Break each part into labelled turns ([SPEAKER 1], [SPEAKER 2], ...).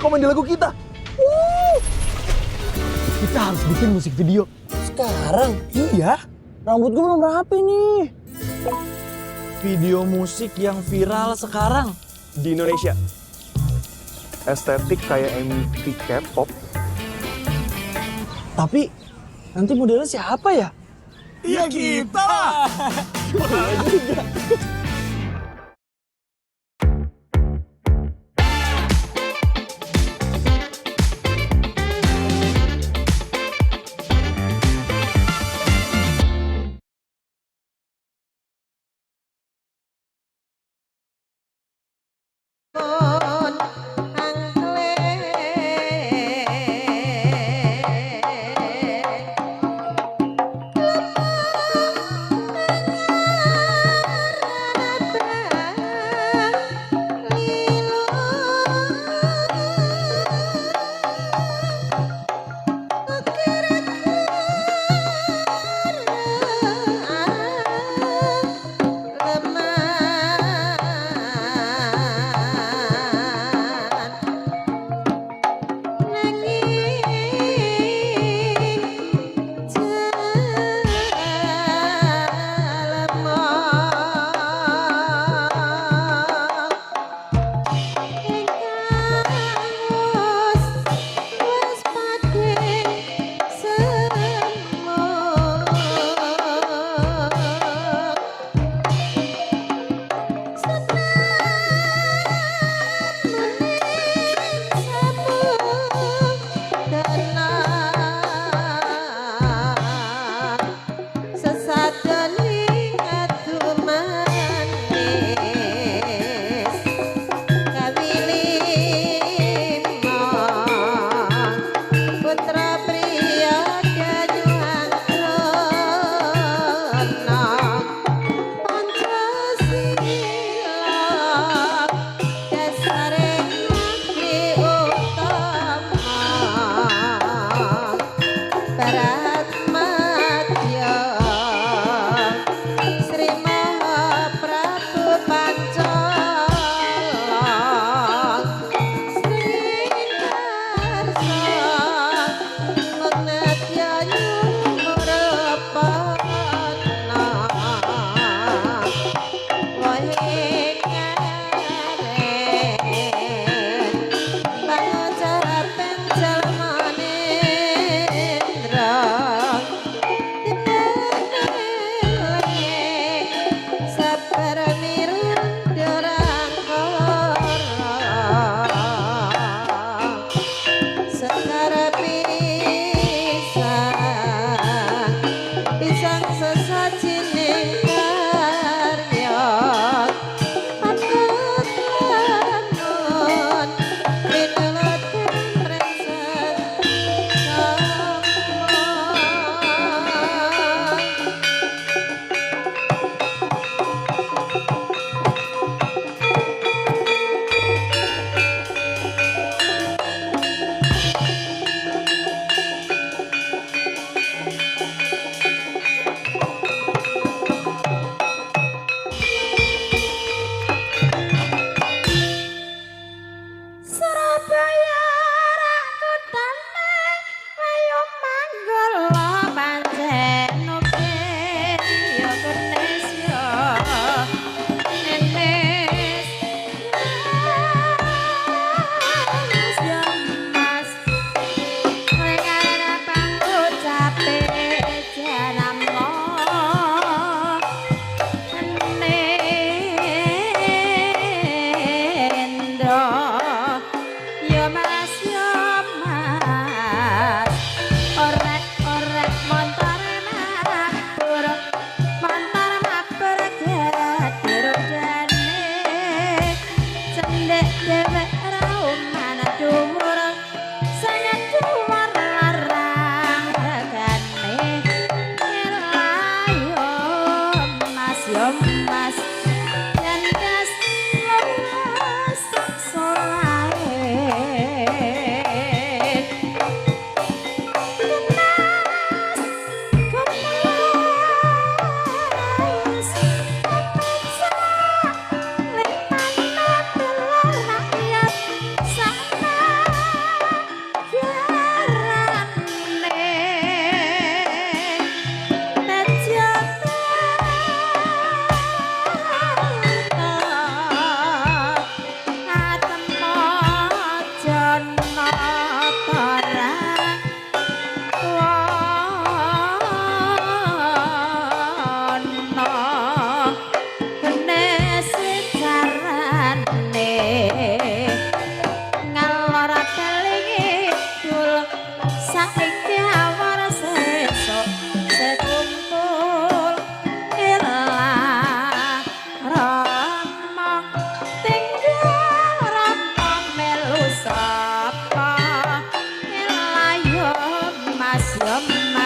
[SPEAKER 1] komen di lagu kita. Kita harus bikin musik video.
[SPEAKER 2] Sekarang?
[SPEAKER 1] Iya.
[SPEAKER 2] Rambut gue belum rapi nih.
[SPEAKER 1] Video musik yang viral sekarang di Indonesia. Estetik kayak MV K-pop.
[SPEAKER 2] Tapi nanti modelnya siapa ya?
[SPEAKER 1] Iya kita.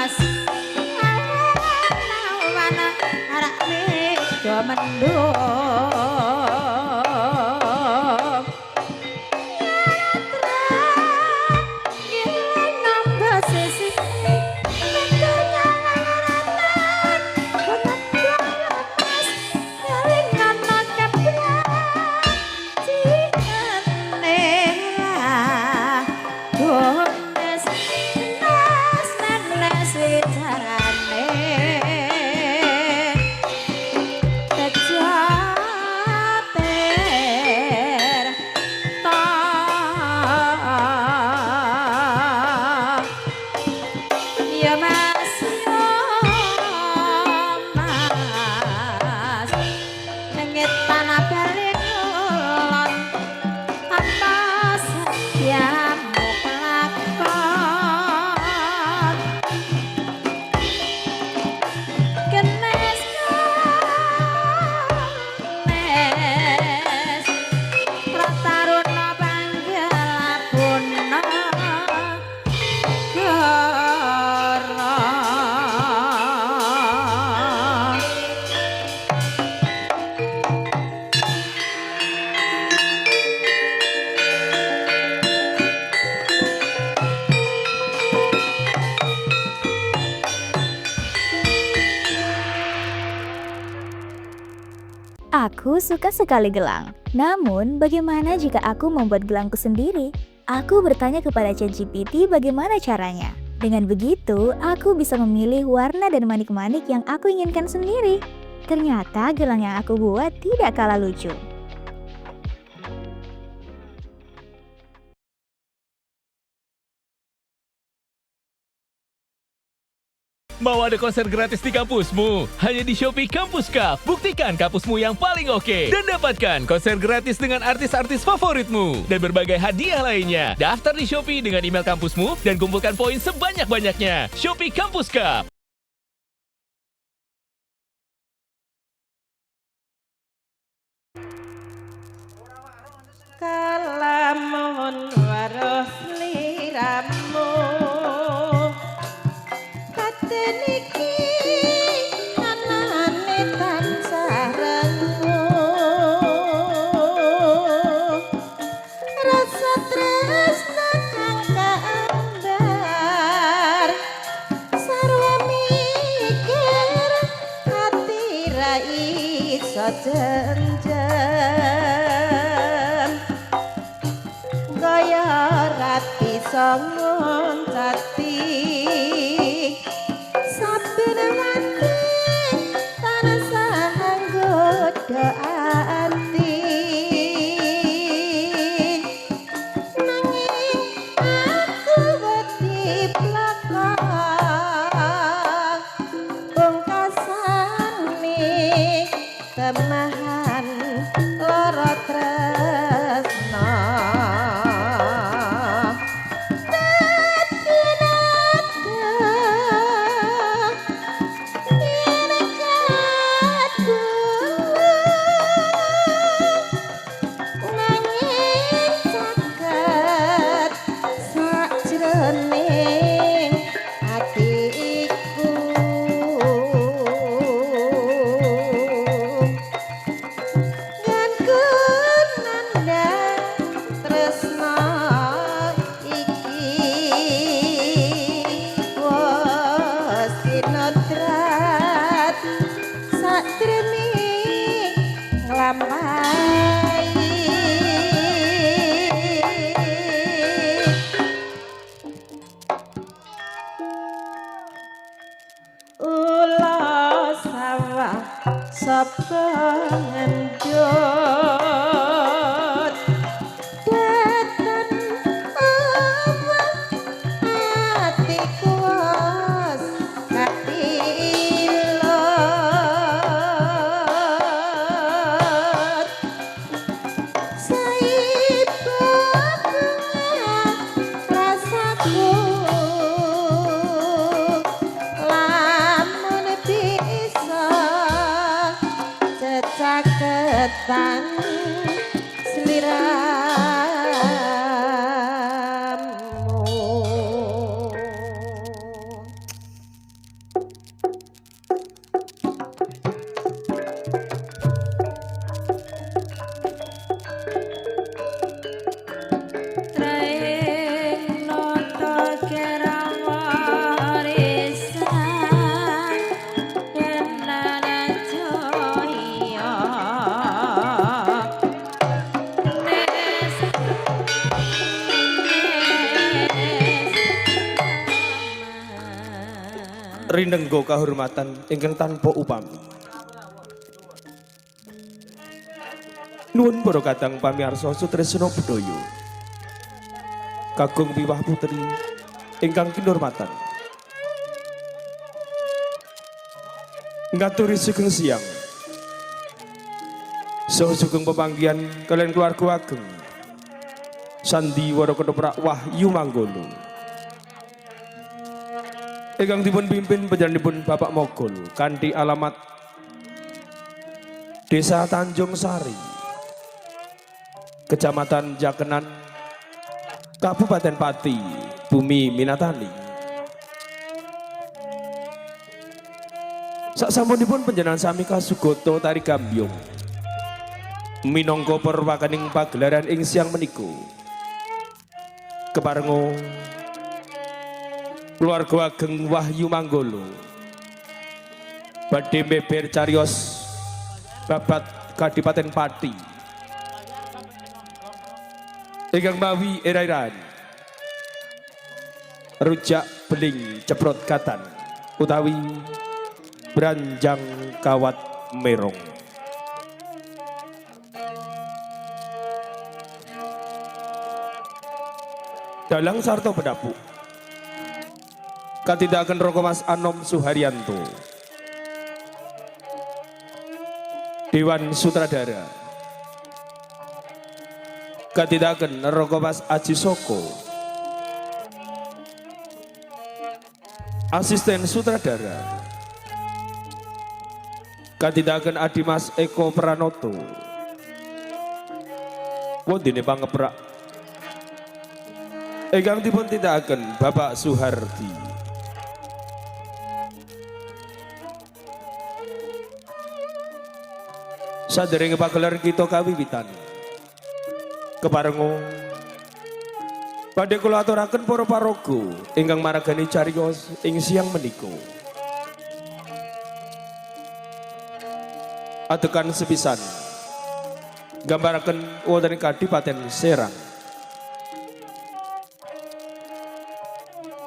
[SPEAKER 3] mas mana arak do mendung gila nambah sisi tentunya ngaratan banget mas nyalingan nakapnya cianela gomes nas nanas witarane kejater ta ya mas nengit tanah beringulon tanpa setiamu kelakon kenes kenes prataruna panggelapuna goro
[SPEAKER 4] Aku suka sekali gelang. Namun, bagaimana jika aku membuat gelangku sendiri? Aku bertanya kepada ChatGPT bagaimana caranya. Dengan begitu, aku bisa memilih warna dan manik-manik yang aku inginkan sendiri. Ternyata gelang yang aku buat tidak kalah lucu.
[SPEAKER 5] Mau ada konser gratis di kampusmu? Hanya di Shopee Kampus Cup. Buktikan kampusmu yang paling oke. Dan dapatkan konser gratis dengan artis-artis favoritmu. Dan berbagai hadiah lainnya. Daftar di Shopee dengan email kampusmu dan kumpulkan poin sebanyak-banyaknya. Shopee Kampus Cup.
[SPEAKER 3] kalamun waros liramu katen iki anane tansah remu rasa tresna kang kaambar sarwa mikir hati ra iso jenjem kaya rati songon jati saben wati tansah nggodha ati nanging aku wedi plakon pungkasane temahan lara tresna Ula sawah sapa ngendut Wetan omah ati kuwas katilot saibabunga rasaku lamun bisa cecaketan sliramu
[SPEAKER 6] rinenggo kahormatan ingkang tanpa upami. Nuwun para kadang pamirsa sutresna budaya. Kagung piwah putri ingkang kinurmatan. Ngaturi sugeng siang. Saha sugeng pepanggihan kalian keluarga ageng. Sandiwara Ketoprak Wahyu Manggolo. Ingkang dipun pimpin panjenenganipun Bapak Mogol kanthi alamat Desa Tanjung Sari, Kecamatan Jakenan, Kabupaten Pati, Bumi Minatani. Sasampunipun panjenengan sami kasugoto tari gambyong minangka perwakaning pagelaran ing siang menika. Keparenga keluarga ageng Wahyu Manggolo badhe beber cariyos babat Kadipaten Pati ingkang mawi era-eran rujak beling ceprot katan utawi branjang kawat merong. Dalang sarta pedapuk katidakan Roko Mas Anom Suharyanto, Dewan Sutradara katidakan Roko Mas Aji Soko, Asisten Sutradara katidakan Adimas Eko Pranoto, wondene pangeprak ingkang dipun tindakaken Bapak Suhardi. Saderenge pagelaran kita kawiwitan keparenga badhe kula aturaken para paraga ingkang maragani cariyos ing siang menika. Atekan sepisan gambaraken wonten ing Kadipaten Serang.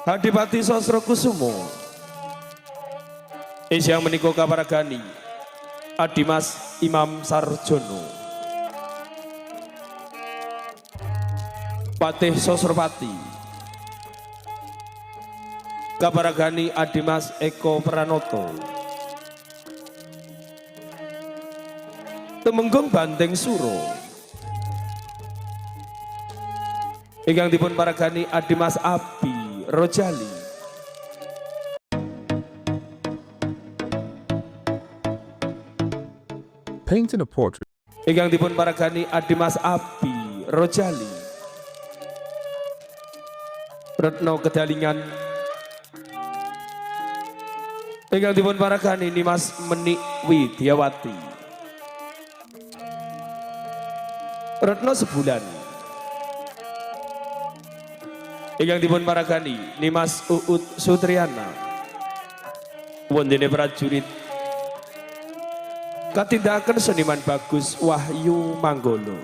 [SPEAKER 6] Hadipati Sosro Kusumo ing siang menika kaparagani Adimas Imam Sarjono, Patih Sosropati kaparagani Adimas Eko Pranoto, Temenggung Banteng Suro ingkang dipun paragani Adimas Abi Rojali,
[SPEAKER 7] painting a portrait.
[SPEAKER 6] ingkang dipun paragani Adimas Abi Rojali, Retno Kedalingan ingkang dipun paragani Nimas Menik Widyawati, Retno Sebulan ingkang dipun paragani Nimas Uut Sutriana, wondene prajurit katindakan seniman bagus Wahyu Manggolo.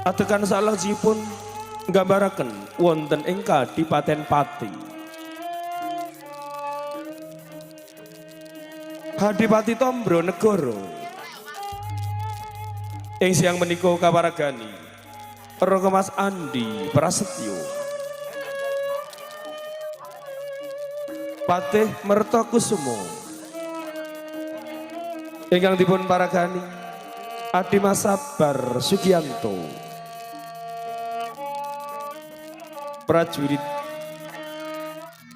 [SPEAKER 6] Atekan salajipun nggambaraken wonten ing Kadipaten Pati. Hadipati Tombro Negoro ing siang menika kaparagani Roko Mas Andi Prasetyo, Patih Mertokusumo ingkang dipun paragani Adimas Sabar Sugianto, prajurit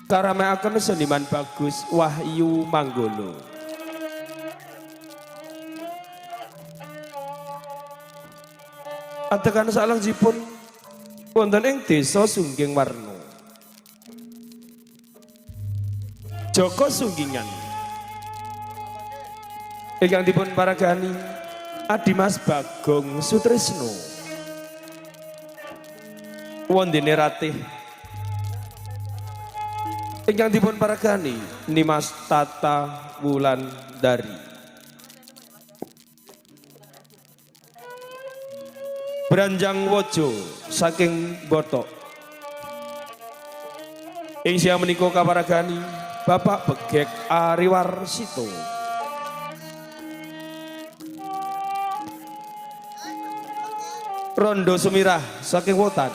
[SPEAKER 6] karameaken seniman bagus Wahyu Manggolo. Atekan salajipun wonten ing Desa Sungging Warna, Joko Sunggingan ingkang dipun paragani Adimas Bagong Sutresno, wondene Ratih ingkang dipun paragani Nimas Tata Wulandari. Branjang Wojo saking Botok. Ing siang menika kaparagani Bapak Begek Ariwarsito. Rondo Sumirah saking Wotan.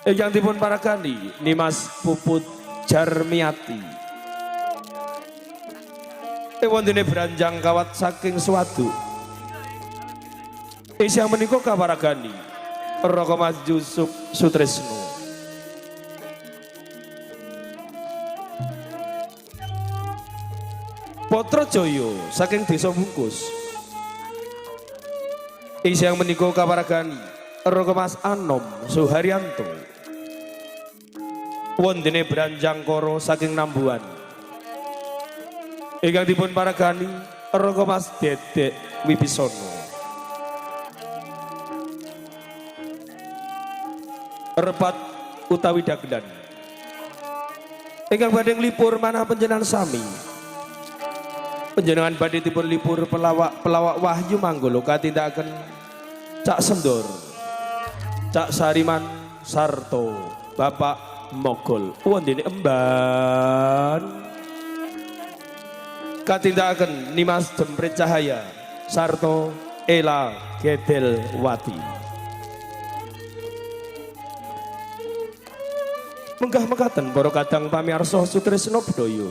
[SPEAKER 6] Ingkang dipun paragani Nimas Puput Jarmiati. Wondene Branjang Kawat saking Suwadu. Siang menika kaparagani Raka Mas Yusuf Sutresno. Potro Joyo saking Desa Bungkus. Siang menika kaparagani Raka Mas Anom Suharyanto. Wondene Branjang Koro saking Nambuan. Ingkang dipun paragani Raka Mas Dedek Wibisono. Repat utawi dagelan. Ingkang badhe nglipur manah panjenengan sami. Panjenengan badhe dipun lipur pelawak Wahyu Manggolo katindakan Cak Sendor, Cak Sariman sarto Bapak Mogol. Wondene emban katindakan Nimas Jemprit Cahaya sarto Ela Gedelwati. Menggah mekaten para kadang pamirsa Sutresna Budaya.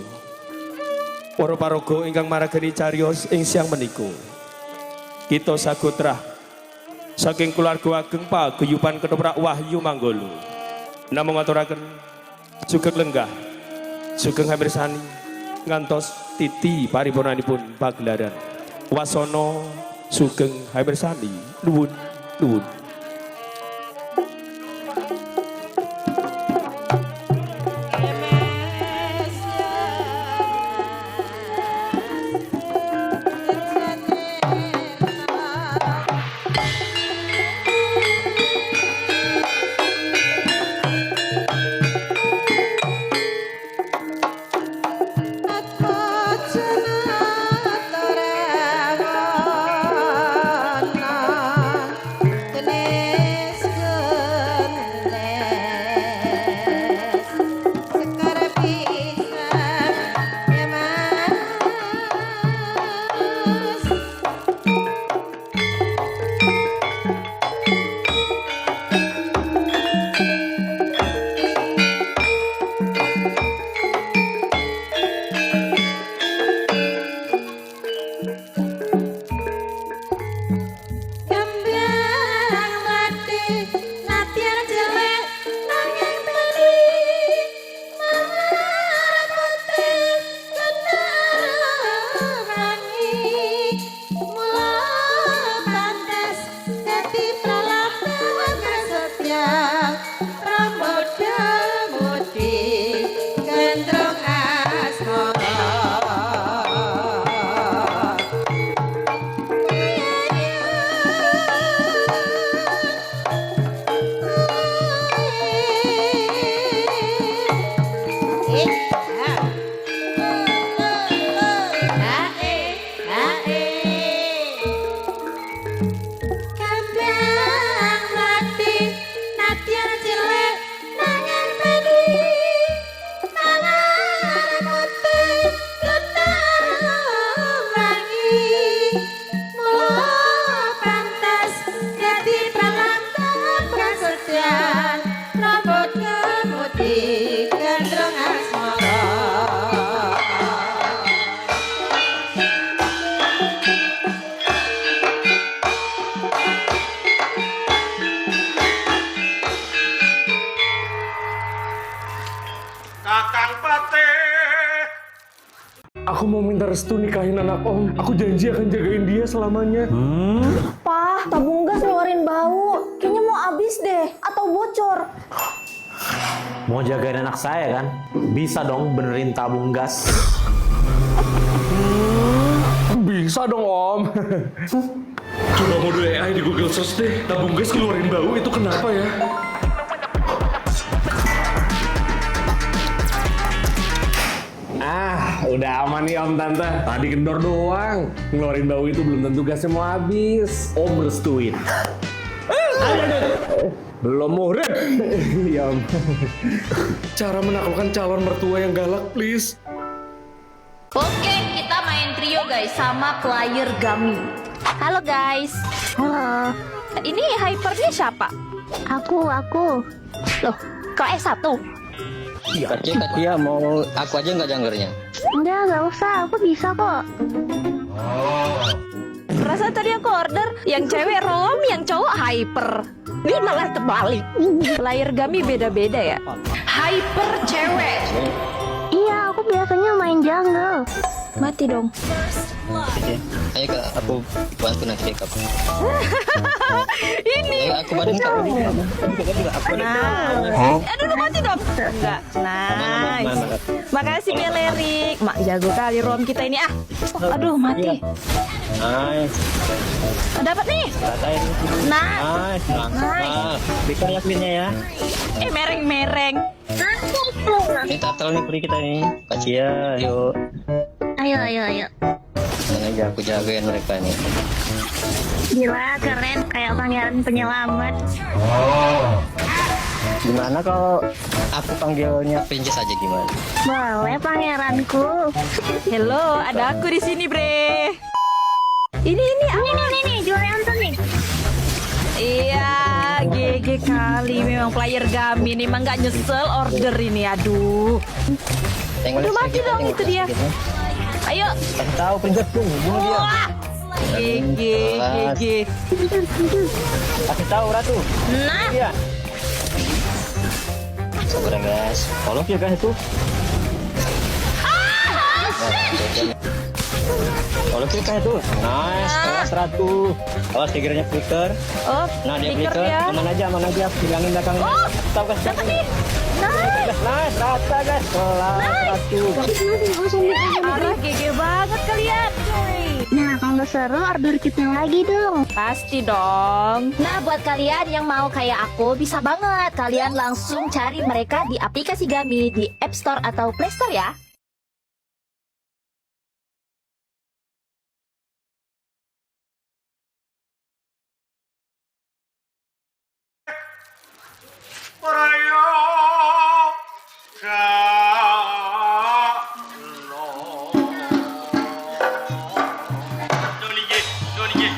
[SPEAKER 6] Para paraga ingkang maragani cariyos ing siang menika. Kita sagotrah saking keluarga ageng paguyuban Ketoprak Wahyu Manggolo. Namung ngaturaken sugeng lenggah, sugeng hamirsani ngantos titi paripurnanipun pagelaran. Wasana sugeng hamirsani. Nuwun, nuwun.
[SPEAKER 8] Aku mau minta restu nikahin anak Om. Aku janji akan jagain dia selamanya.
[SPEAKER 9] Pak, tabung gas ngeluarin bau. Kayaknya mau habis deh, atau bocor.
[SPEAKER 10] Mau jagain anak saya kan? Bisa dong benerin tabung gas.
[SPEAKER 8] Bisa dong Om. Coba modul AI di Google Search deh. Tabung gas keluarin bau itu kenapa ya?
[SPEAKER 10] Ah,
[SPEAKER 8] Udah aman nih Om Tante. Tadi kendor doang. Ngeluarin bau itu belum tentu gasnya mau habis.
[SPEAKER 10] Om restuin.
[SPEAKER 8] Belum muhrim. Ya Om. Cara menaklukkan calon mertua yang galak, please.
[SPEAKER 9] Oke, kita main trio guys sama player Gami.
[SPEAKER 4] Halo guys.
[SPEAKER 9] Halo.
[SPEAKER 4] Ini hypernya siapa?
[SPEAKER 9] Aku.
[SPEAKER 4] Loh, kok S1?
[SPEAKER 1] Katia mau aku aja nggak janggernya?
[SPEAKER 9] Nggak usah, aku bisa kok.
[SPEAKER 4] Perasaan tadi aku order yang cewek rom, yang cowok hyper. Ini malah terbalik. Player Gami beda-beda ya.
[SPEAKER 9] Hyper cewek. Iya, aku biasanya main jungle.
[SPEAKER 4] Mati dong.
[SPEAKER 1] Ayo kak, aku bantu nanti kak.
[SPEAKER 4] Ini.
[SPEAKER 1] Ayo aku bantu kak.
[SPEAKER 4] Nah. Aduh, lu mati dong. Enggak. Nice. Makasih Melerik. Mak jago kali rom kita ini ah. Aduh, mati.
[SPEAKER 1] Nice.
[SPEAKER 4] Dapat nih. Nah.
[SPEAKER 1] Nice. Bisa yakinnya ya.
[SPEAKER 4] Mereng-mereng.
[SPEAKER 1] Ini tatel nih peri kita nih. Kasih ya, yuk.
[SPEAKER 9] Ayo.
[SPEAKER 1] Tenang aja, aku jagain mereka nih.
[SPEAKER 9] Gila, keren. Kayak pangeran penyelamat.
[SPEAKER 1] Gimana kalau aku panggilnya Princess aja gimana?
[SPEAKER 9] Boleh, pangeranku.
[SPEAKER 4] Hello, ada aku di sini, Bre. Ini
[SPEAKER 9] Nih, jual yang nih.
[SPEAKER 4] Iya, GG kali memang player Gami nih, emang nggak nyesel order ini, aduh. Udah mati dong itu dia. Ayo.
[SPEAKER 1] Kasih tahu Princess tuh, bunuh dia.
[SPEAKER 4] Wah, GG.
[SPEAKER 1] Kasih tahu Ratu.
[SPEAKER 4] Nah,
[SPEAKER 1] Iya. Sabar ya guys. Tolong ya guys itu. Tolong ya guys itu. Nice, kelas Ratu. Awas tigernya flicker.
[SPEAKER 4] oh,
[SPEAKER 1] Nah dia
[SPEAKER 4] stiker
[SPEAKER 1] flicker.
[SPEAKER 4] ya.
[SPEAKER 1] Aman aja. Bilangin belakangnya.
[SPEAKER 4] Oh,
[SPEAKER 1] tahu guys.
[SPEAKER 4] dapat nih.
[SPEAKER 1] Nice, rata guys. Kelas Ratu.
[SPEAKER 4] Arah GG banget kalian.
[SPEAKER 9] Nah, kalau seru order kita lagi dong.
[SPEAKER 4] Pasti dong.
[SPEAKER 9] Nah, buat kalian yang mau kayak aku, bisa banget. Kalian langsung cari mereka di aplikasi Gami di App Store atau Play Store ya.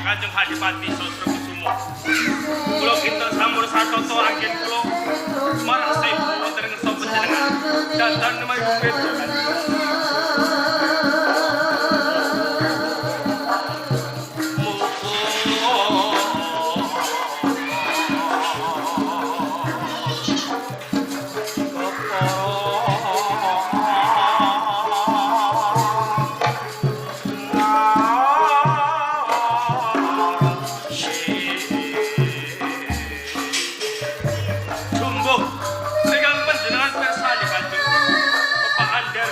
[SPEAKER 6] Kanjeng Hadipati Sosro Kusumo. Kulo kinten sambur satoto anggen kulo. Marang sewu wonten ngersa panjenengan. Dandan nemayu beto. Jumbo, segang panjenengan persani kanjeng. Bapak Ander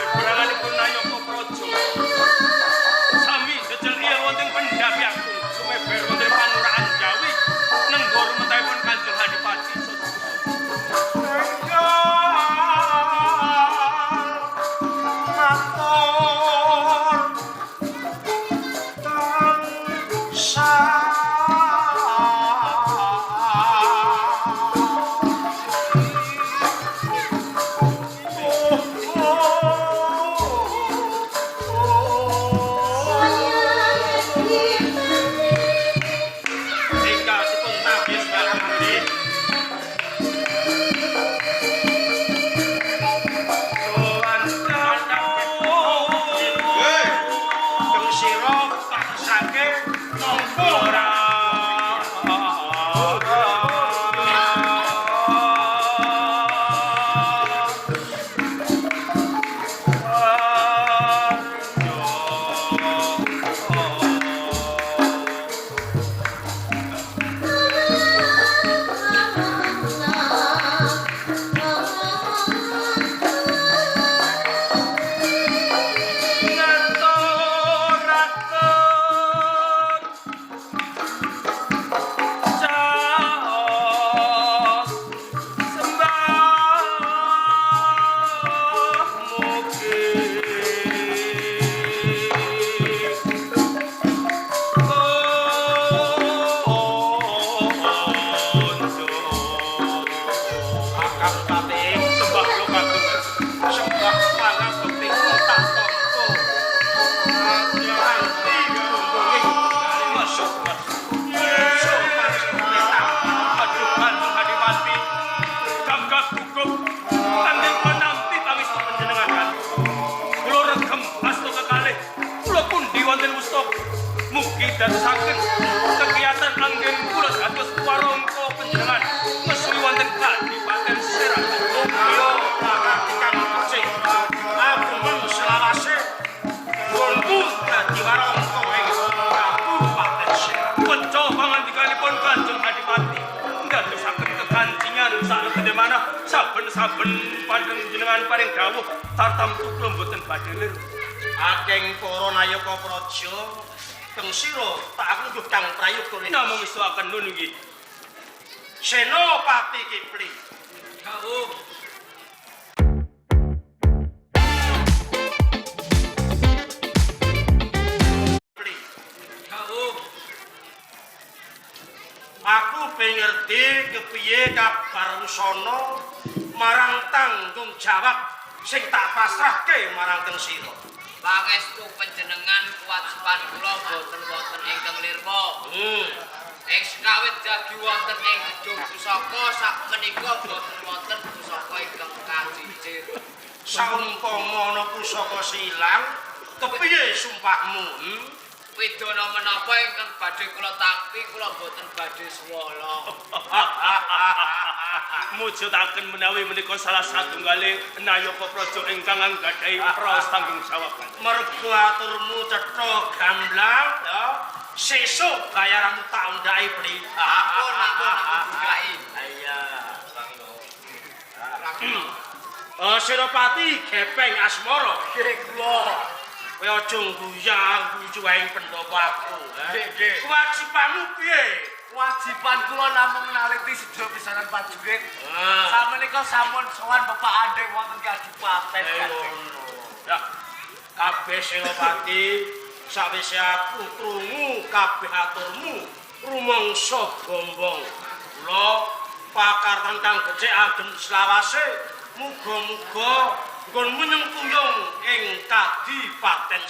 [SPEAKER 6] saben panjenengan paring dawuh tartamtu kula mboten badhe lir.
[SPEAKER 1] Akeng para nayaka praja teng sira tak aku kang prayuga
[SPEAKER 6] Namung isuaken nun nggih.
[SPEAKER 1] Senopati Kipli.
[SPEAKER 6] Dawuh.
[SPEAKER 1] Aku pengerti kepiye kabar Wusana marang tanggung jawab sing tak pasrahke marang teng sira.
[SPEAKER 11] Pangestu panjenengan kewajiban kula boten wonten ingkang nirma. Ing sekawit dadi wonten ing gedung pusaka sakmenika boten wonten pusaka ingkang kacicir.
[SPEAKER 1] Saumpama ana pusaka silang, kepiye sumpahmu?
[SPEAKER 11] Widana menapa ingkang badhe kula tampi kula boten badhe swala.
[SPEAKER 6] Mujudaken menawi menika salah satunggaling nayaka praja ingkang anggadhahi praos tanggung jawab.
[SPEAKER 1] Mergo aturmu cetha gamblang ya. Sesuk bayaranmu tak undhaki, Pri.
[SPEAKER 11] Ampun undhaki.
[SPEAKER 1] Senopati gepeng asmara.
[SPEAKER 11] Nggih kula.
[SPEAKER 1] Kowe aja guyang-guyu ing pendopo aku.
[SPEAKER 11] Nggih.
[SPEAKER 1] Kewajibanmu piye?
[SPEAKER 11] Kewajiban kula namung naliti sedaya pisanan prajurit. Sameneika sampun sowan Bapak Andeng wonten Kadipaten.
[SPEAKER 1] Ya, kabeh Senopati sawise aku krungu kabeh aturmu rumangsa gombong. Kula pakartan kang becik ageng selawase muga-muga nggon menyengkuyung ing Kadipaten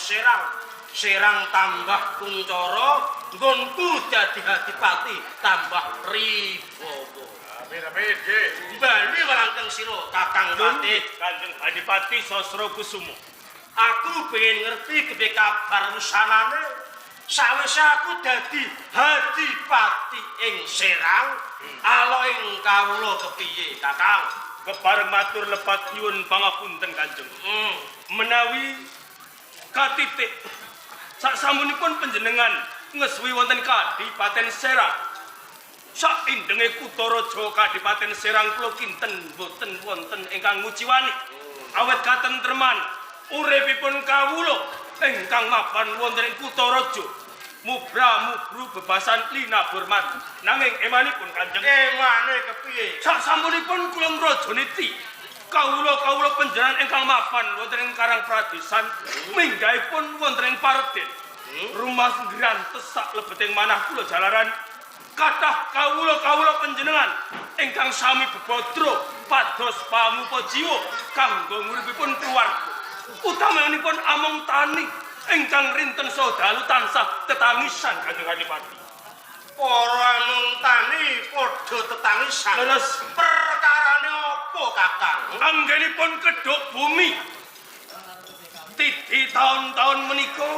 [SPEAKER 1] Serang tambah kuncara nggonku dadi adipati tambah ribowo.
[SPEAKER 6] Amin nggih.
[SPEAKER 1] Bali marang teng sira Kakang Pati.
[SPEAKER 6] Kanjeng Adipati Sasra Kusuma.
[SPEAKER 1] Aku pengen ngerti kepiye kabar wusanane sawise aku dadi adipati ing Serang. Ala ing kawula kepiye, Kakang?
[SPEAKER 6] Kepareng matur lepat nyuwun pangapunten Kanjeng. Menawi katitik saksampunipun panjenengan ngeswi wonten Kadipaten Serang. Saindenge kutha raja Kadipaten Serang kula kinten boten wonten ingkang nguciwani. Awet katentreman uripipun kawula ingkang mapan wonten ing kutha raja. Mubra-mubru bebasan linabur madu. Nanging emanipun Kanjeng.
[SPEAKER 1] Emane kepiye?
[SPEAKER 6] Saksampunipun kula ngrajaniti kawula panjenengan ingkang mapan wonten ing Karang Pradesan minggahipun wonten ing Parden. Rumah ngrantes sak lebeting manah kula jalaran kathah kawula panjenengan ingkang sami bebodro pados pamupa jiwa kanggo nguripipun keluarga. Utamanipun among tani ingkang rinten sodalu tansah tetangisan Kanjeng Adipati.
[SPEAKER 1] Para amung tani padha tetangisan.
[SPEAKER 6] Terus
[SPEAKER 1] perkarane apa, Kakang?
[SPEAKER 6] Anggenipun kedhok bumi. Titi taun-taun menika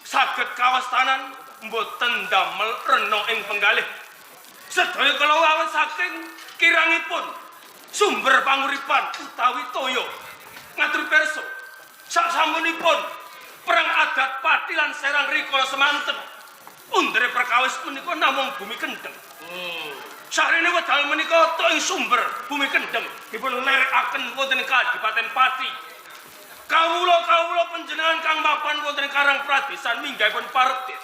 [SPEAKER 6] saged kawastanan mboten damel rena ing penggalih. Sedaya kala awit saking kirangipun sumber panguripan utawi toya. Ngatur pirsa, saksampunipun perang adat Pati lan Serang rikala semanten. Undere perkawis menika namung bumi kendheng. Sarene wedal menika ing sumber bumi kendheng dipun lerekaken wonten Kadipaten Pati. Kawula panjenengan kang mapan wonten Karang Pradesan minggahipun Parden.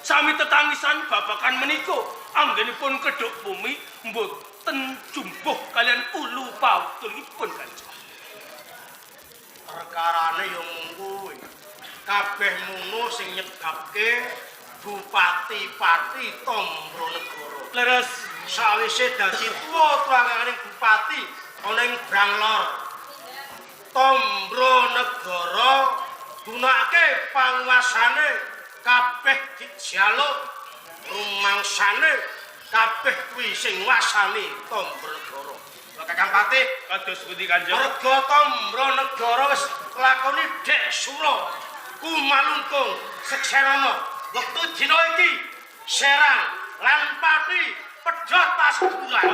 [SPEAKER 6] Sami tetangisan babakan menika anggenipun kedhok bumi mboten jumbuh kalian ulu pautulipun Kanjeng.
[SPEAKER 1] Perkarane yo kuwi. Kabeh ngono sing nyebabke Bupati Pati Tombronegoro.
[SPEAKER 6] Leres
[SPEAKER 1] Sawise dadi tuwa tuanganing bupati ana ing Branglor. Tombronegoro gunakake panguasane kabeh dijaluk rumangsane kabeh kuwi sing nguasani Tombronegoro. Kakang Pati
[SPEAKER 6] kados pundi Kanjeng?
[SPEAKER 1] Rega Tombronegoro wis lakoni dek sura kumalungkung sekserana. Wektu dina iki Serang lan Pati pedhot paskulan.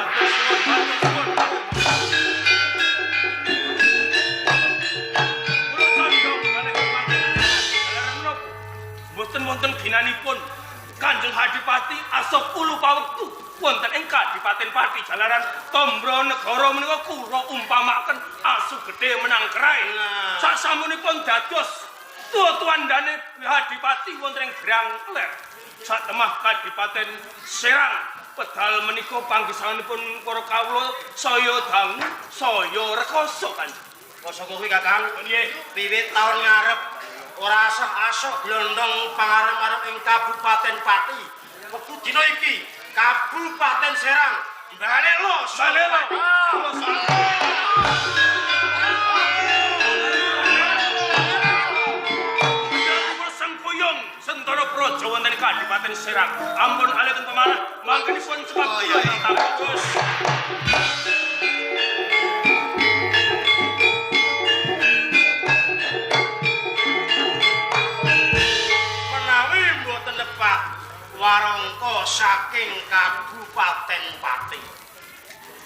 [SPEAKER 6] Boten wonten ginanipun Kanjeng Adipati asok ulu pawektu
[SPEAKER 1] wonten ing Kadipaten Pati jalaran Tombro Negara menika kula umpamaken asu gedhe menang krai. Sasampunipun dados tuandane Adipati wonten ing Grang Kler. Satemah Kadipaten Serang pedal menika panggesanipun para kawula saya dangu saya rekoso kan. Rekoso kuwi Kakang. Nggih, wiwit taun ngarep ora asah-asah glondong pangarep-arep ing Kabupaten Pati. Wektu dina iki Kabupaten Serang balelo. Sentara Praja wonten Kadipaten Serang. Ampun alihken pemanah, mangkenipun sebab bagus. Menawi mboten tepat warangka saking Kabupaten Pati.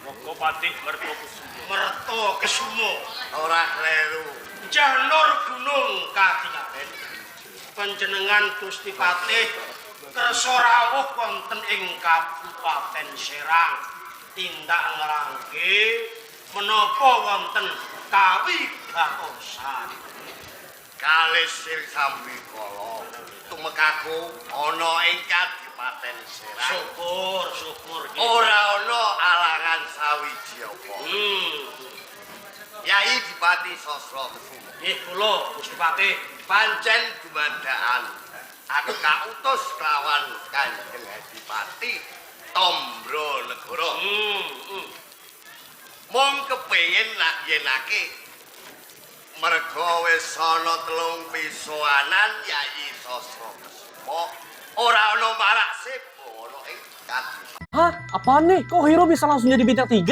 [SPEAKER 1] Moga Pati Merto Kesumo ora kleru. Janur Gunung Kadingaten. Panjenengan Gusti Patih kersa rawuh wonten ing Kabupaten Serang tindak ngrangge menapa wonten kawigatosan kalih sirsambi kala tumekaku ana ing Kadipaten Serang. Syukur ora ana alangan sawiji apa. Yai Dipati Sosro Kesumo. Nggih kula Gusti Patih pancen dumandaan aku kautus kelawan Kanjeng Adipati Tombro Negara. Mong kepengin nak yenake merga wis ana 3 pisoanan Yai Sosro Kesumo ora ana marak sebo ana ing Kadipaten.
[SPEAKER 2] Hah? Apaan nih? Kok hero bisa langsung jadi bintang 3?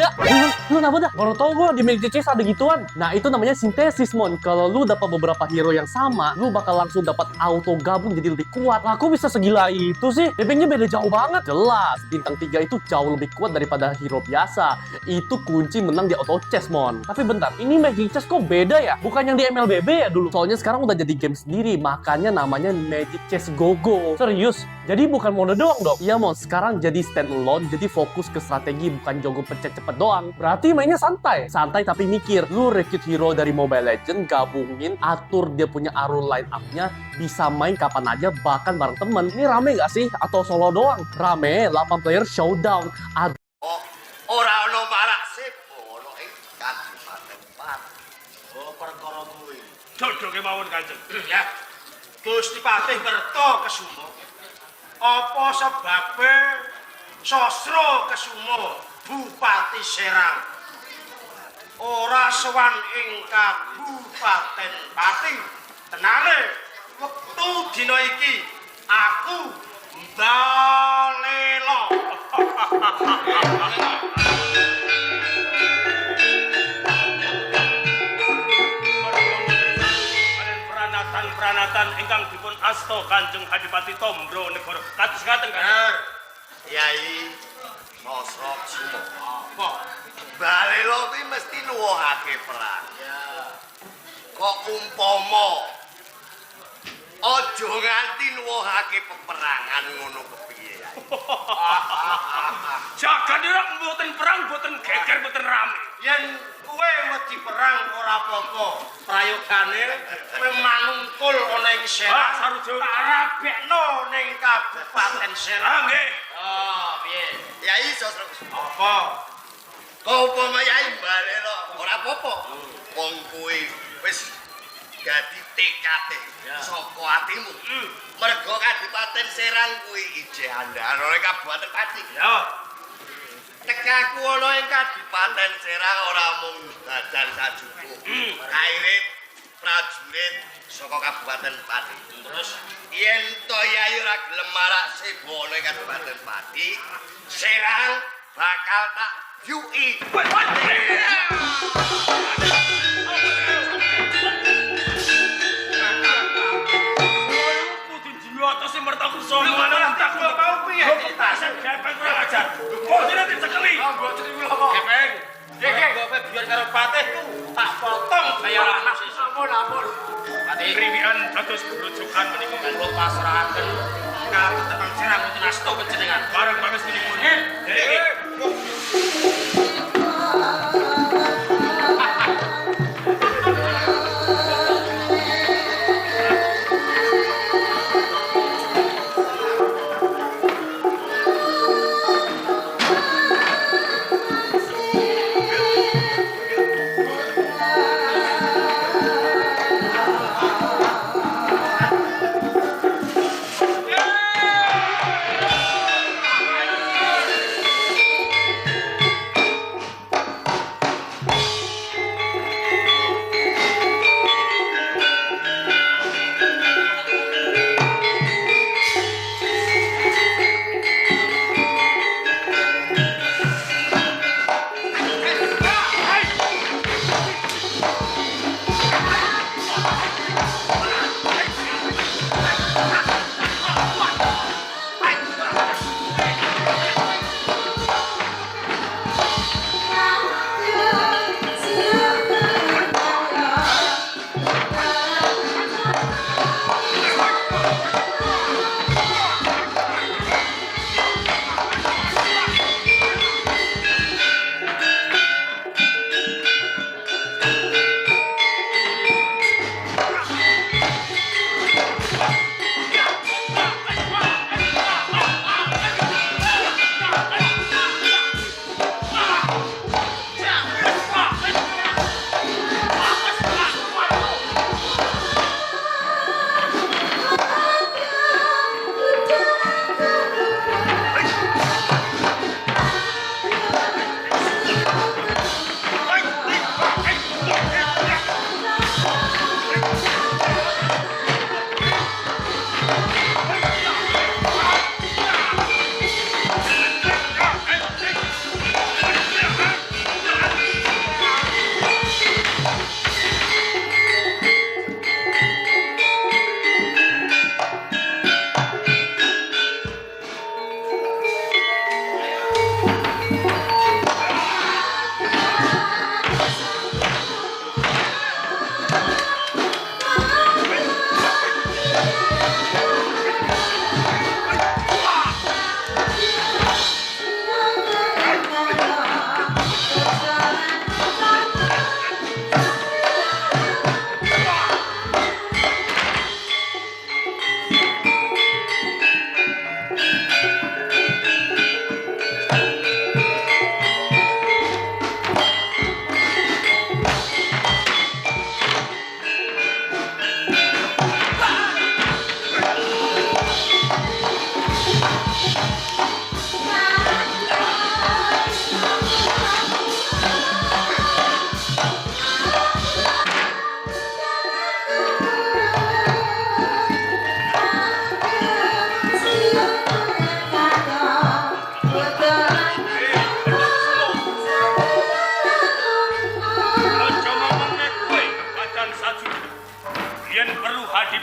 [SPEAKER 2] Lu kenapa dah? Baru tau gue di Magic Chess ada gituan. Nah itu namanya sintesis, Mon. Kalau lu dapat beberapa hero yang sama, lu bakal langsung dapat auto gabung jadi lebih kuat. Lah kok bisa segila itu sih? DP-nya beda jauh banget. Jelas, bintang 3 itu jauh lebih kuat daripada hero biasa. Itu kunci menang di auto chess, Mon. Tapi bentar, ini Magic Chess kok beda ya? Bukan yang di MLBB ya dulu? Soalnya sekarang udah jadi game sendiri, makanya namanya Magic Chess Go-Go. Serius? Jadi bukan mode doang dong? Iya, Mon. Sekarang jadi standalone, jadi fokus ke strategi, bukan jogo pencet cepet doang. Berarti mainnya santai. Santai tapi mikir. Lu recruit hero dari Mobile Legends, gabungin, atur dia punya arrow line up-nya, bisa main kapan aja, bahkan bareng temen. Ini rame gak sih? Atau solo doang? Rame, 8 player showdown.
[SPEAKER 1] Ora ana marak sebo ana ing Kadipaten Pati. Oh, perkara kuwi. Jodoke mawon Kanjeng. Ya. Gusti Patih Merto Kesumo. Apa sebabe Sosro Kesumo Bupati Serang ora sowan ing Kabupaten Pati? Tenane wektu dina iki aku balelo. Peranatan ingkang dipun asta Kanjeng Adipati Tombro Negara. Kados ngaten kan? Yai Sosro Kesumo. Apa? Balelo kuwi mesti nuwuhake perang. Kok umpama aja nganti nuwuhake peperangan ngono kepiye ya. Jagane ora mboten perang, mboten geger, mboten rame. Yen kowe wedi perang ora apa-apa. Prayogane kowe manungkul ana ing Serang. Sarujuk arabekno ning Kabupaten Serang. Nggih. Oh, piye? Yai Sosro Kesumo. Apa? Kok upama Yai balelo ora apa-apa. Wong kuwi wis dadi tekade saka atimu. Mergo Kadipaten Serang kuwi ije andhar ora Kabupaten Pati. Ya. Tekaku ana ing Kadipaten Serang ora mung dadan sajuku. Kairit prajurit saka Kabupaten Pati. Terus yen to Yai ora gelem marak sebo ana ing Kabupaten Pati, Serang bakal tak yui. Atas yang mertaku sono mana tak tahu piye tasan gepeng kurang ajar kok tidak dicekeli gepeng gepeng biar karo patih ku tak potong bayaran ampun Pati Kriwian dados berujukan menika kanggo pasrahaken katetepan Serang wonten asta panjenengan. Bareng pamit menika.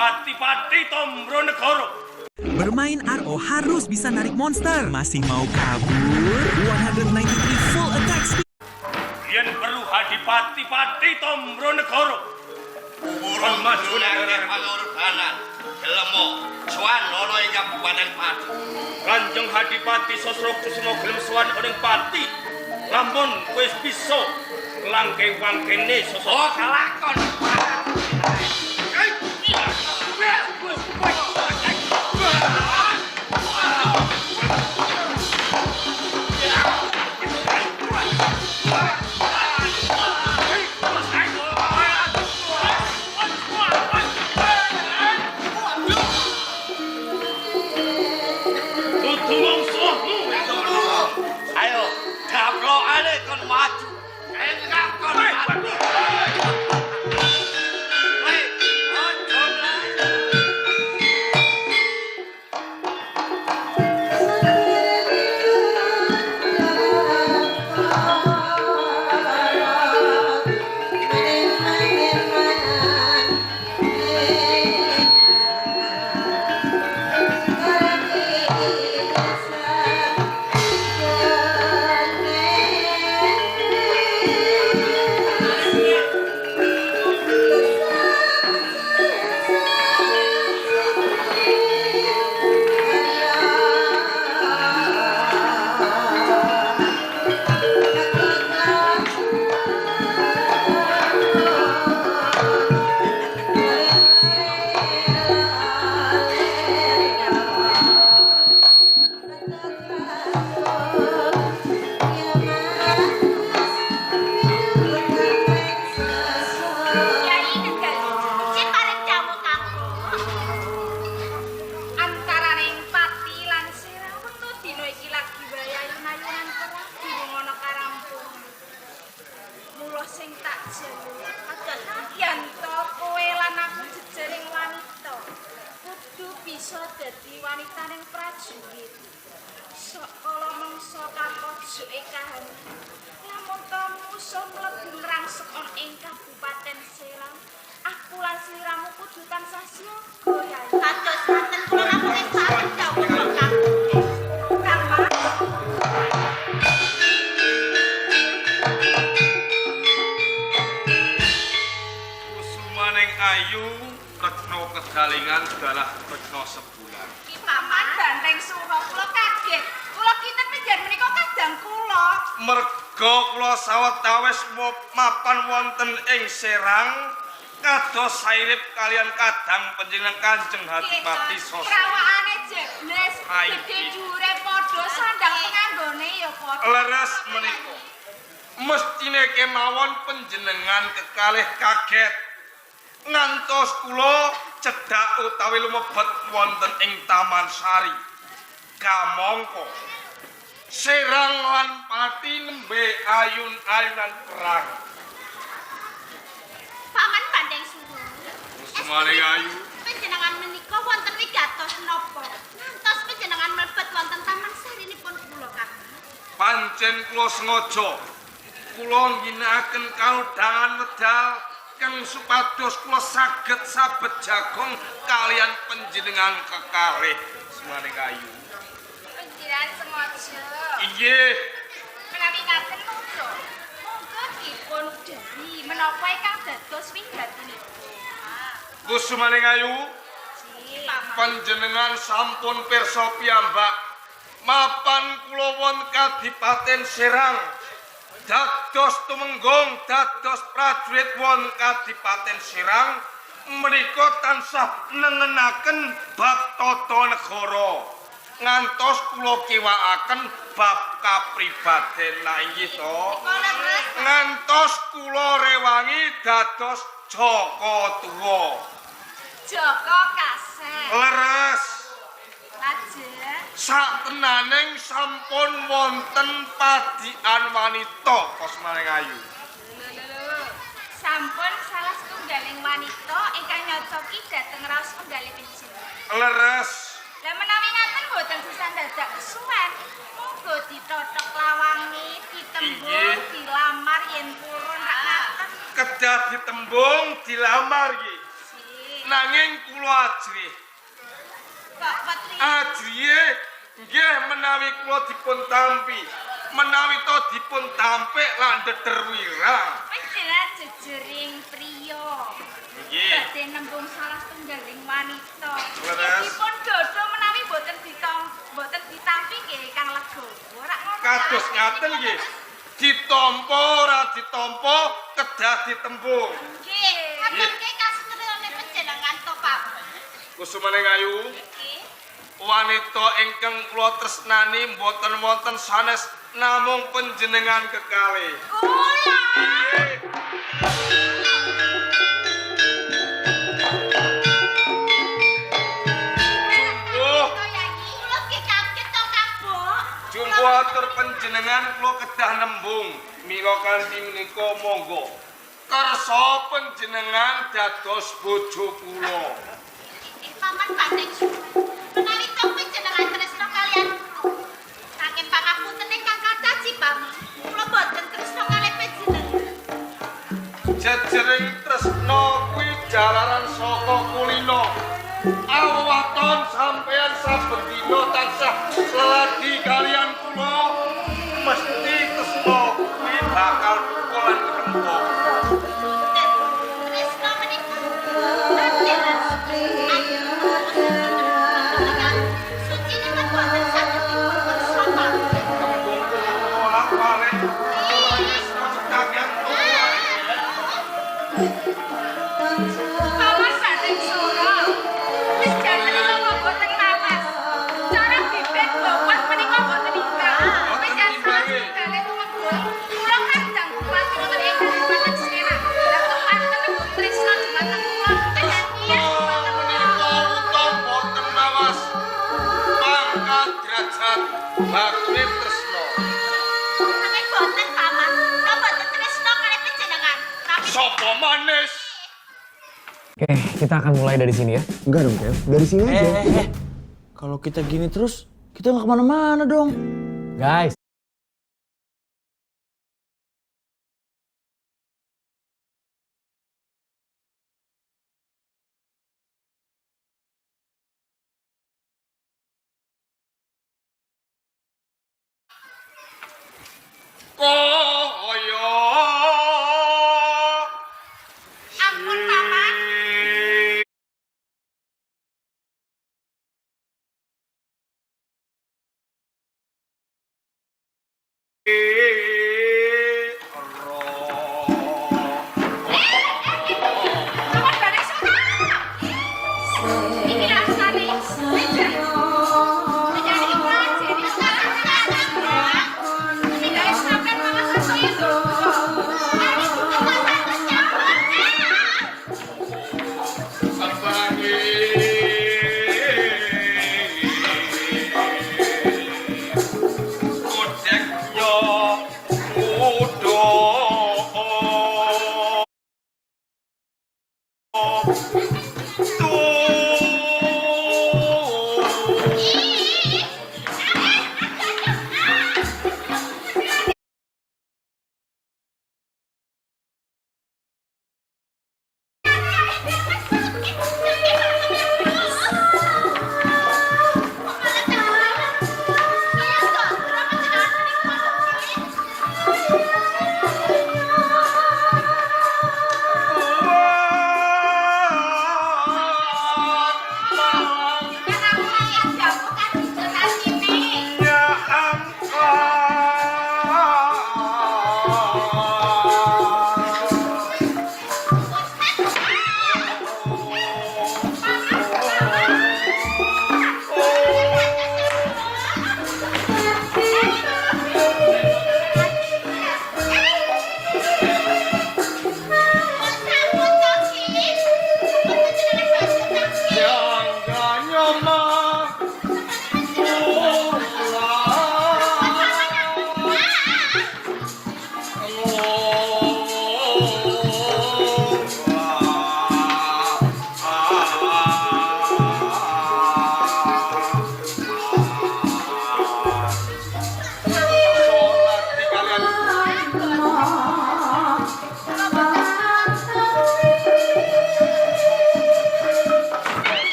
[SPEAKER 1] Adipati Tombro Negoro.
[SPEAKER 12] Bermain RO harus bisa narik monster. Masih mau kabur? 193 full attack speed.
[SPEAKER 1] Yen perlu Adipati Tombro Negoro. Urun maju negara pangorbanan. Gelemo, sowan ana ing Kabupaten Pati. Kanjeng Adipati Sosrokusuma gelem sowan ing Pati. Lamun wis bisa langke-wangkene sosok. Oh, kalakon. Ayo, daplokane kon maju. Enggak kon maju.
[SPEAKER 13] aja lho. Yen to kowe lan aku jejering wanita. Kudu bisa dadi wanita ning prajurit. Sok kala mangsa kapojoke kahani. Lamun to musuh mlebu ngrangsek ana ing Kabupaten Serang, aku lan sliramu kudu tansah siaga ya. Kados wonten kula namung saged dawuh Kang.
[SPEAKER 1] Kusumaning ayu retno kedalingan dalah retno sebulan.
[SPEAKER 13] Ki paman banteng suha kula kaget. Kula kinten menjen menika kadang kula.
[SPEAKER 1] Merga kula sawetawis mapan wonten ing Serang kados sairip kalian kadang panjenengan Kanjeng Hadipati Sosro.
[SPEAKER 13] Prawakane jebles, gedhe dhuwure padha sandang penganggone ya padha.
[SPEAKER 1] Leres menika. Mestine kemawon panjenengan kekalih kaget ngantos kula cedhak utawi lumebet wonten ing Taman Sari. Kamangka Serang lan Pati nembe ayun-ayunan perang.
[SPEAKER 13] Paman bandeng suhu.
[SPEAKER 1] Sumane ayu.
[SPEAKER 13] Panjenengan menika wonten wigatos napa? Ngantos panjenengan mlebet wonten Taman Sarinipun kula Kang.
[SPEAKER 1] Pancen kula sengaja kula ngginakaken kaudhangan wedal kang supados kula saged sabet jagong kalian panjenengan kekalih sumane ayu.
[SPEAKER 13] Panjenengan sengaja.
[SPEAKER 1] Inggih.
[SPEAKER 13] Menawi ngaten monggo. Monggo dipun dari menapa ingkang dados winggatinipun.
[SPEAKER 1] Kusumane ayu. Panjenengan sampun pirsa piyambak mapan kula wonten Kadipaten Serang dados tumenggung dados prajurit wonten Kadipaten Serang menika tansah nengenaken bab tata negara ngantos kula kiwakaken bab kapribaden la inggih to ngantos kula rewangi dados Jaka Tuwa
[SPEAKER 13] Jaka Kaseh.
[SPEAKER 1] leres
[SPEAKER 13] Lajeng
[SPEAKER 1] satenaning sampun wonten padikan wanita Kosmaning Ayu.
[SPEAKER 13] Sampun salah setunggaling wanita ingkang nyocoki dhateng raos penggalih kencing.
[SPEAKER 1] Leres.
[SPEAKER 13] Lah menawi ngaten boten sisan dadak kesuwen, monggo ditotok lawangi, ditembung, dilamar yen purun rak ngaten.
[SPEAKER 1] Kedah ditembung dilamar nggih. Nanging kula ajrih.
[SPEAKER 13] Kok petri?
[SPEAKER 1] Ajrihe nggih menawi kula dipun tampi, menawi to dipun tampik lan ndeder wirang.
[SPEAKER 13] Panjenengan jejering priya.
[SPEAKER 1] Nggih.
[SPEAKER 13] Badhe nembung salah setunggaling wanita.
[SPEAKER 1] Leres.
[SPEAKER 13] Dipun dodho menawi boten ditampi nggih Kang Legowo. Rak ngono.
[SPEAKER 1] Kados ngaten nggih. Ditampa ora ditampa kedah ditembung.
[SPEAKER 13] Nggih. Ngapunke kasetriyane panjenengan to, Pak.
[SPEAKER 1] Kusumaning Ayu. Wanita ingkang kula tresnani mboten wonten sanes namung panjenengan kekalih.
[SPEAKER 13] Kula.
[SPEAKER 1] Jumbo atur panjenengan kula kedah nembung mila kanthi menika monggo kersa panjenengan dados bojo kula.
[SPEAKER 13] Paman banding suwe. Menawi to panjenengan tresna kalian kula. Saking pangapunten ingkang kathah Cipami. Kula boten tresna kalih panjenengan.
[SPEAKER 1] Jejering tresna kuwi jalaran saka kulino. Awaton sampeyan saben dina tansah seladi kalian kula mesti tresna kuwi bakal pukulan kerempok.
[SPEAKER 13] Tresna menika panjenengan suci niku boten saged dipun bersama.
[SPEAKER 1] Bolak-balik
[SPEAKER 13] Paman banding sura. Wis jaten kok boten napas. Cara bibit bobot menika boten ingkang. Wis salah setunggal tumenggung. Kula kadang kuwat wonten ing Kabupaten Serang. Lah kok panten nembung tresna dumateng kula panjenengan dumateng kula.
[SPEAKER 1] boten mawas pangkat derajat bakti tresna.
[SPEAKER 13] Nanging boten paman, kula boten tresna kalih panjenengan. Nami
[SPEAKER 1] Sopo manis?
[SPEAKER 2] Oke, kita akan mulai dari sini ya.
[SPEAKER 14] Enggak dong, Kev. Dari sini aja. Kalau kita gini terus, kita nggak kemana-mana dong.
[SPEAKER 2] Guys.
[SPEAKER 1] Koyo.
[SPEAKER 13] Ampun, Paman. Paman balik sana. Ini rasane. Menjadi ikhlas, jadi sekarang tidak sampai mama satu itu. Hari itu masaknya.
[SPEAKER 1] Kodeknya muda.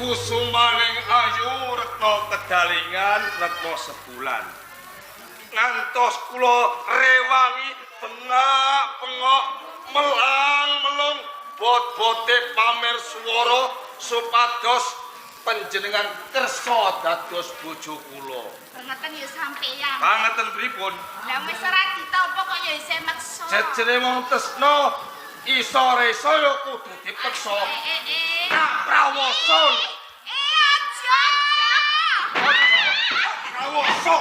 [SPEAKER 1] Kusumaning ayu retno kedalingan retno sebulan. Ngantos kula rewangi bengak-bengok melang-melung bot-bote pamer swara supados panjenengan kersa dados bojo kula.
[SPEAKER 13] Ngeten ya sampeyan.
[SPEAKER 1] Pangeten pripun?
[SPEAKER 13] Lah wis ora ditampa kok ya isih meksa.
[SPEAKER 1] Jejere wong tresna iso resa ya kudu dipeksa. Prawoso.
[SPEAKER 13] Aja.
[SPEAKER 1] Prawoso.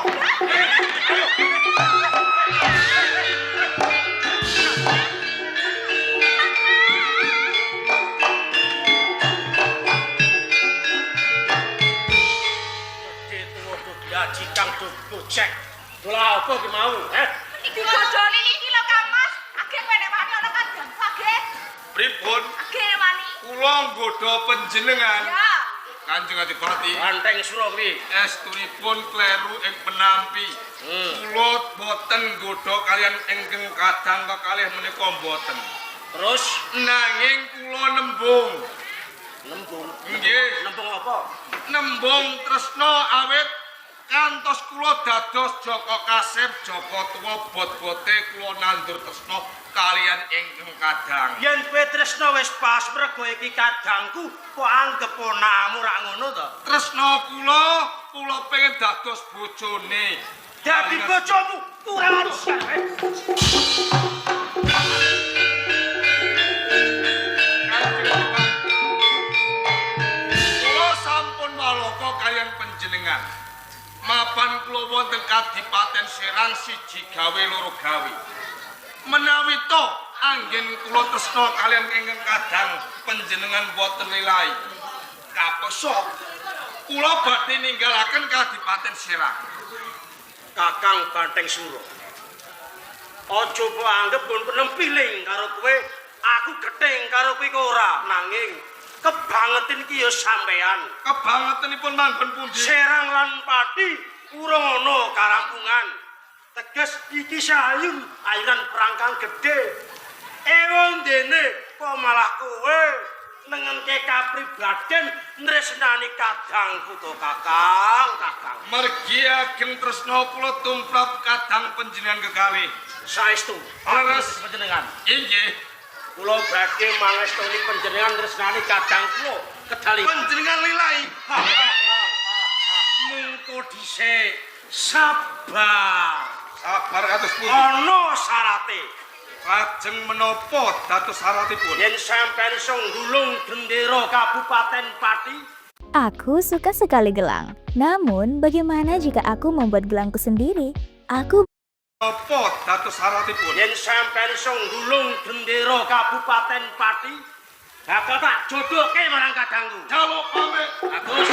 [SPEAKER 1] Gaji kang tuku cek. Dola apa ki mau,
[SPEAKER 13] Iki bodoni niki lho Kang Mas. Agek kowe nek wani ana kadang agek.
[SPEAKER 1] Pripun?
[SPEAKER 13] Agek wani.
[SPEAKER 1] Kula nggodha panjenengan.
[SPEAKER 13] Ya.
[SPEAKER 15] Kanjeng Adipati.
[SPEAKER 1] Banteng Suro kuwi
[SPEAKER 15] Estunipun kleru ing penampi. Kula boten nggodha kalian ingkang kadang kekalih menika boten.
[SPEAKER 1] Terus
[SPEAKER 15] nanging kula nembung.
[SPEAKER 1] Nembung.
[SPEAKER 15] Nggih.
[SPEAKER 1] Nembung apa?
[SPEAKER 15] Nembung tresna awit kantos kula dados Joko Kasep, Joko Tuwa bot-bote kula nandur tresna kalian ingkang kadang.
[SPEAKER 1] Yen kowe tresna wis pas mergo iki kadangku, kok anggap ponakmu ra ngono to?
[SPEAKER 15] Tresna kula pengen dados bojone.
[SPEAKER 1] Dadi bojomu kurang ajar.
[SPEAKER 15] Kula sampun waloka kalian panjenengan. Mapan kula wonten Kadipaten Serang siji gawe loro gawe. Menawi to anggen kula tresna kalian ingkang kadang panjenengan boten lilahi. Kapeso kula badhe ninggalaken Kadipaten Serang.
[SPEAKER 1] Kakang Banteng Suro. Aja mbok anggap pun penempiling karo kowe, aku gething karo kowe ora, nanging kebangetin iki ya sampean.
[SPEAKER 15] Kebangetenipun manggon pundi?
[SPEAKER 1] Serang lan Pati urung ana karampungan. Teges iki sayun airan perangkang gedhe. Ewon dene kok malah kowe nengenke kapribaden tresnani kadangku to Kakang.
[SPEAKER 15] Mergi ageng tresna kula tumrap kadang panjenengan kekalih.
[SPEAKER 1] Saestu.
[SPEAKER 15] Leres
[SPEAKER 1] panjenengan.
[SPEAKER 15] Inggih.
[SPEAKER 1] Kula badhe mangestuni panjenengan tresnani kadang kula kedali.
[SPEAKER 15] Panjenengan lilahi.
[SPEAKER 1] Mengko dhisik sabar.
[SPEAKER 15] Sabar kados pundi?
[SPEAKER 1] Ana syarate.
[SPEAKER 15] Lajeng menapa dados syaratipun?
[SPEAKER 1] Yen sampeyan iso nggulung gendera Kabupaten Pati.
[SPEAKER 4] Aku suka sekali gelang. Namun, bagaimana jika aku membuat gelangku sendiri? Aku
[SPEAKER 15] apa dados syaratipun?
[SPEAKER 1] Yen sampeyan iso nggulung gendera Kabupaten Pati, bakal tak jodohke marang kadangku.
[SPEAKER 15] Jaluk pamit.
[SPEAKER 1] Bagus.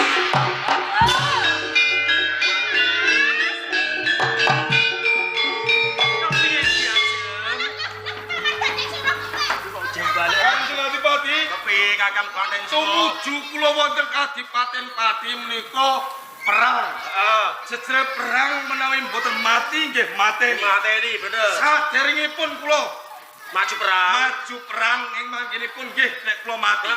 [SPEAKER 15] Kanjeng Adipati,
[SPEAKER 1] kepiye Kakang Banteng Suro?
[SPEAKER 15] Tumuju kula wonten Kadipaten Pati menika perang. Jejere perang menawi mboten mati nggih mateni.
[SPEAKER 1] Mateni bener.
[SPEAKER 15] Saderengipun kula
[SPEAKER 1] maju perang.
[SPEAKER 15] Maju perang ing mangkenipun nggih nek kula mati.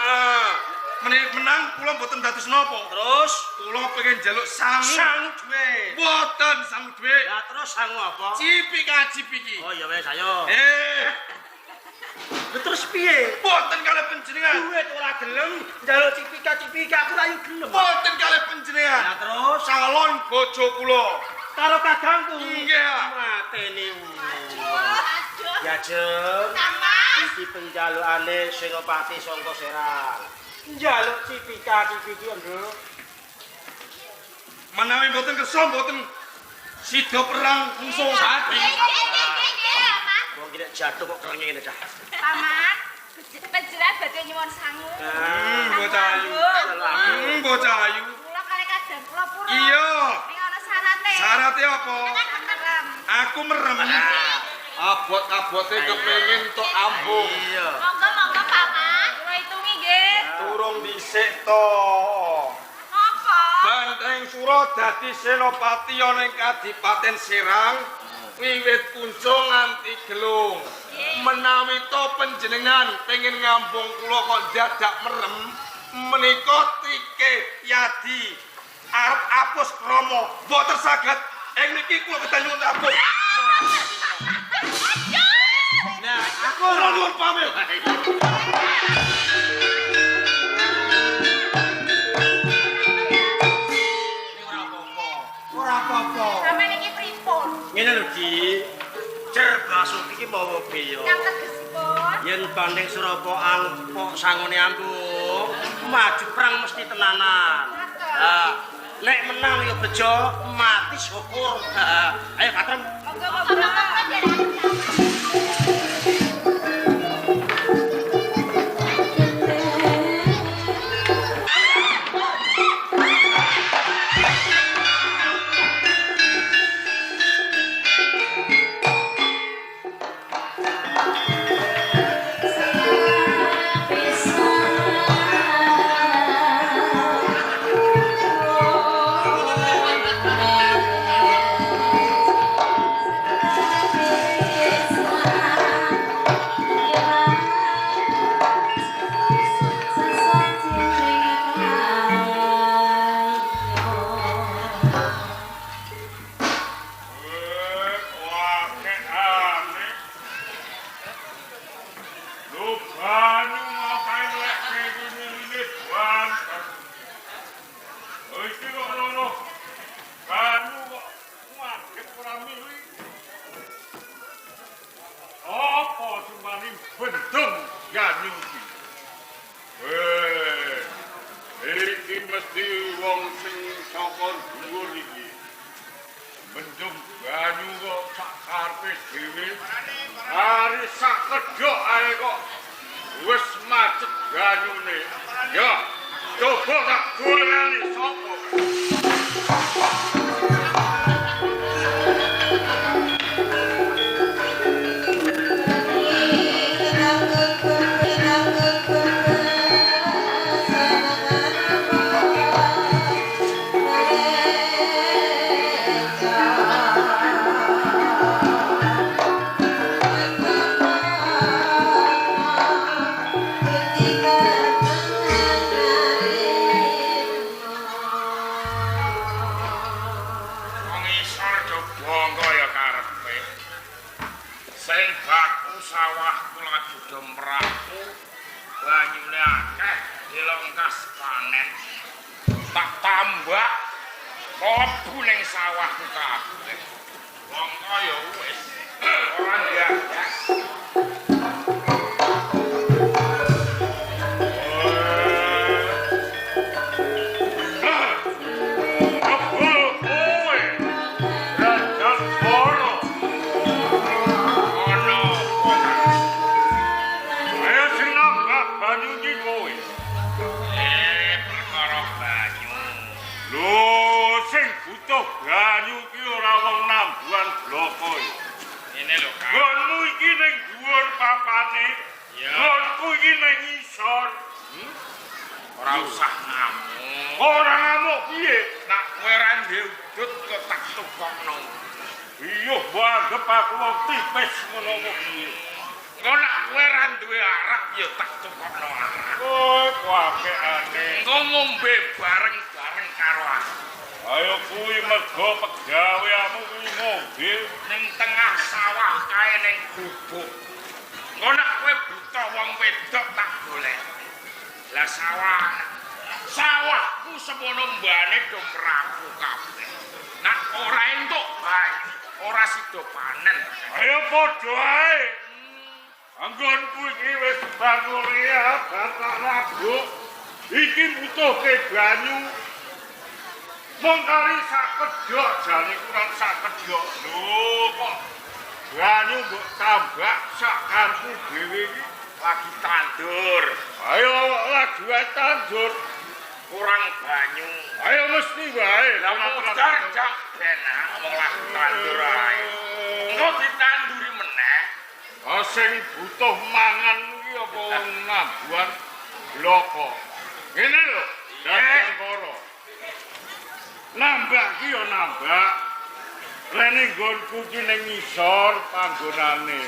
[SPEAKER 15] Menawi menang kula mboten dados napa.
[SPEAKER 1] Terus
[SPEAKER 15] kula pengen njaluk sangu.
[SPEAKER 1] Sangu dhuwit.
[SPEAKER 15] Mboten sangu dhuwit.
[SPEAKER 1] Lah terus sangu apa?
[SPEAKER 15] Cipik iki.
[SPEAKER 1] Oh ya wis ayo.
[SPEAKER 15] Terus piye? Boten kalih panjenengan.
[SPEAKER 1] Duit ora gelem, njaluk cipika-cipika aku ra yo gelem.
[SPEAKER 15] Boten kalih panjenengan.
[SPEAKER 1] Lah terus
[SPEAKER 15] calon bojo kula
[SPEAKER 1] karo kadangku.
[SPEAKER 15] Nggih.
[SPEAKER 1] Mateni. Ya Jem. Iki penjalukane Senopati sangka Serang. Njaluk cipika-cipiki nduk.
[SPEAKER 15] Menawi boten kersa boten sida perang musuh hati.
[SPEAKER 1] Wong iki nek jatuh kok krenge ngene cah.
[SPEAKER 13] Paman, panjenengan badhe nyuwun sangu.
[SPEAKER 15] Bocah ayu. Bocah ayu.
[SPEAKER 13] Kula kali kadang kula pura.
[SPEAKER 15] Iya.
[SPEAKER 13] Ning ana syarate.
[SPEAKER 15] Syarate apa?
[SPEAKER 13] Merem.
[SPEAKER 15] Aku merem. Abot-abote kepengin tok ambung.
[SPEAKER 1] Iya.
[SPEAKER 13] Monggo Paman, kula hitungi nggih.
[SPEAKER 15] Durung dhisik to.
[SPEAKER 13] Apa?
[SPEAKER 15] Banteng Suro dadi senopati ana ing Kadipaten Serang. Wiwit kuncung nganti gelung. Menawi to panjenengan pengen ngambung kula kok dadak merem, menika tike yadi arep apus krama boten saged ing niki kula kedah nyuwun ampun.
[SPEAKER 1] Nah, aku
[SPEAKER 15] ora nuwun pamit.
[SPEAKER 1] ora apa-apa.
[SPEAKER 13] Sampeyan iki pripun?
[SPEAKER 1] Ngene lho Di. Cer Basuki iki mawa beya.
[SPEAKER 13] Nang tegesipun.
[SPEAKER 1] Yen Banteng Suro kok sangone ambung, maju perang mesti tenanan. Nek menang ya bejo, mati syukur. Ayo Katrem.
[SPEAKER 13] Monggo.
[SPEAKER 15] wis dhewe. Ari sak kedhok ae kok wis macet banyune. Ya, coba tak golekani sapa. Sawahku lagi demraku, banyune akeh, dilongkas panen. Tak tambah kobu ning sawahku kabeh. Wong kaya wis ora diajak. Banyu ki ora wong nambuhan bloko. Ngene lho, Kang. Gonmu iki ning dhuwur papane. Ya. Gonku iki ning ngisor. Ora usah ngamuk. Ora ngamuk piye? Nak kowe ra ndek udut kok tak tukokno. Iya, anggap aku wong tipis ngono kuwi. Engko nak kowe ra duwe arak ya tak tukokno arak. Kowe kuwakeane. Engko ngombe bareng-bareng karo aku. Ayo kuwi mergo pegaweanmu kuwi mobil ning tengah sawah kae ning gubuk. Engko nek kowe buta wong wedok tak golek. Lah sawahku semono mbane do meraku kabeh. Nek ora entuk bae, ora sida panen. Ayo padha ae. Anggonku iki wis bangun ya, bapak rabuk. Iki butuhke banyu. Mong kali sak kedhok jane kurang sak kedhok. Lho kok banyu mbok tambak sak karepmu dhewe iki lagi tandur. Ayo lagi tandur. Kurang banyu. Ayo mesti wae lah mutar jak benak wong lagi tandur ae. Engko ditanduri meneh. Sing butuh mangan iki apa wong nabuhan bloko. Ngene lho, dateng karo. Nambah ki yo nambah. Rene nggonku ki ning ngisor panggonane.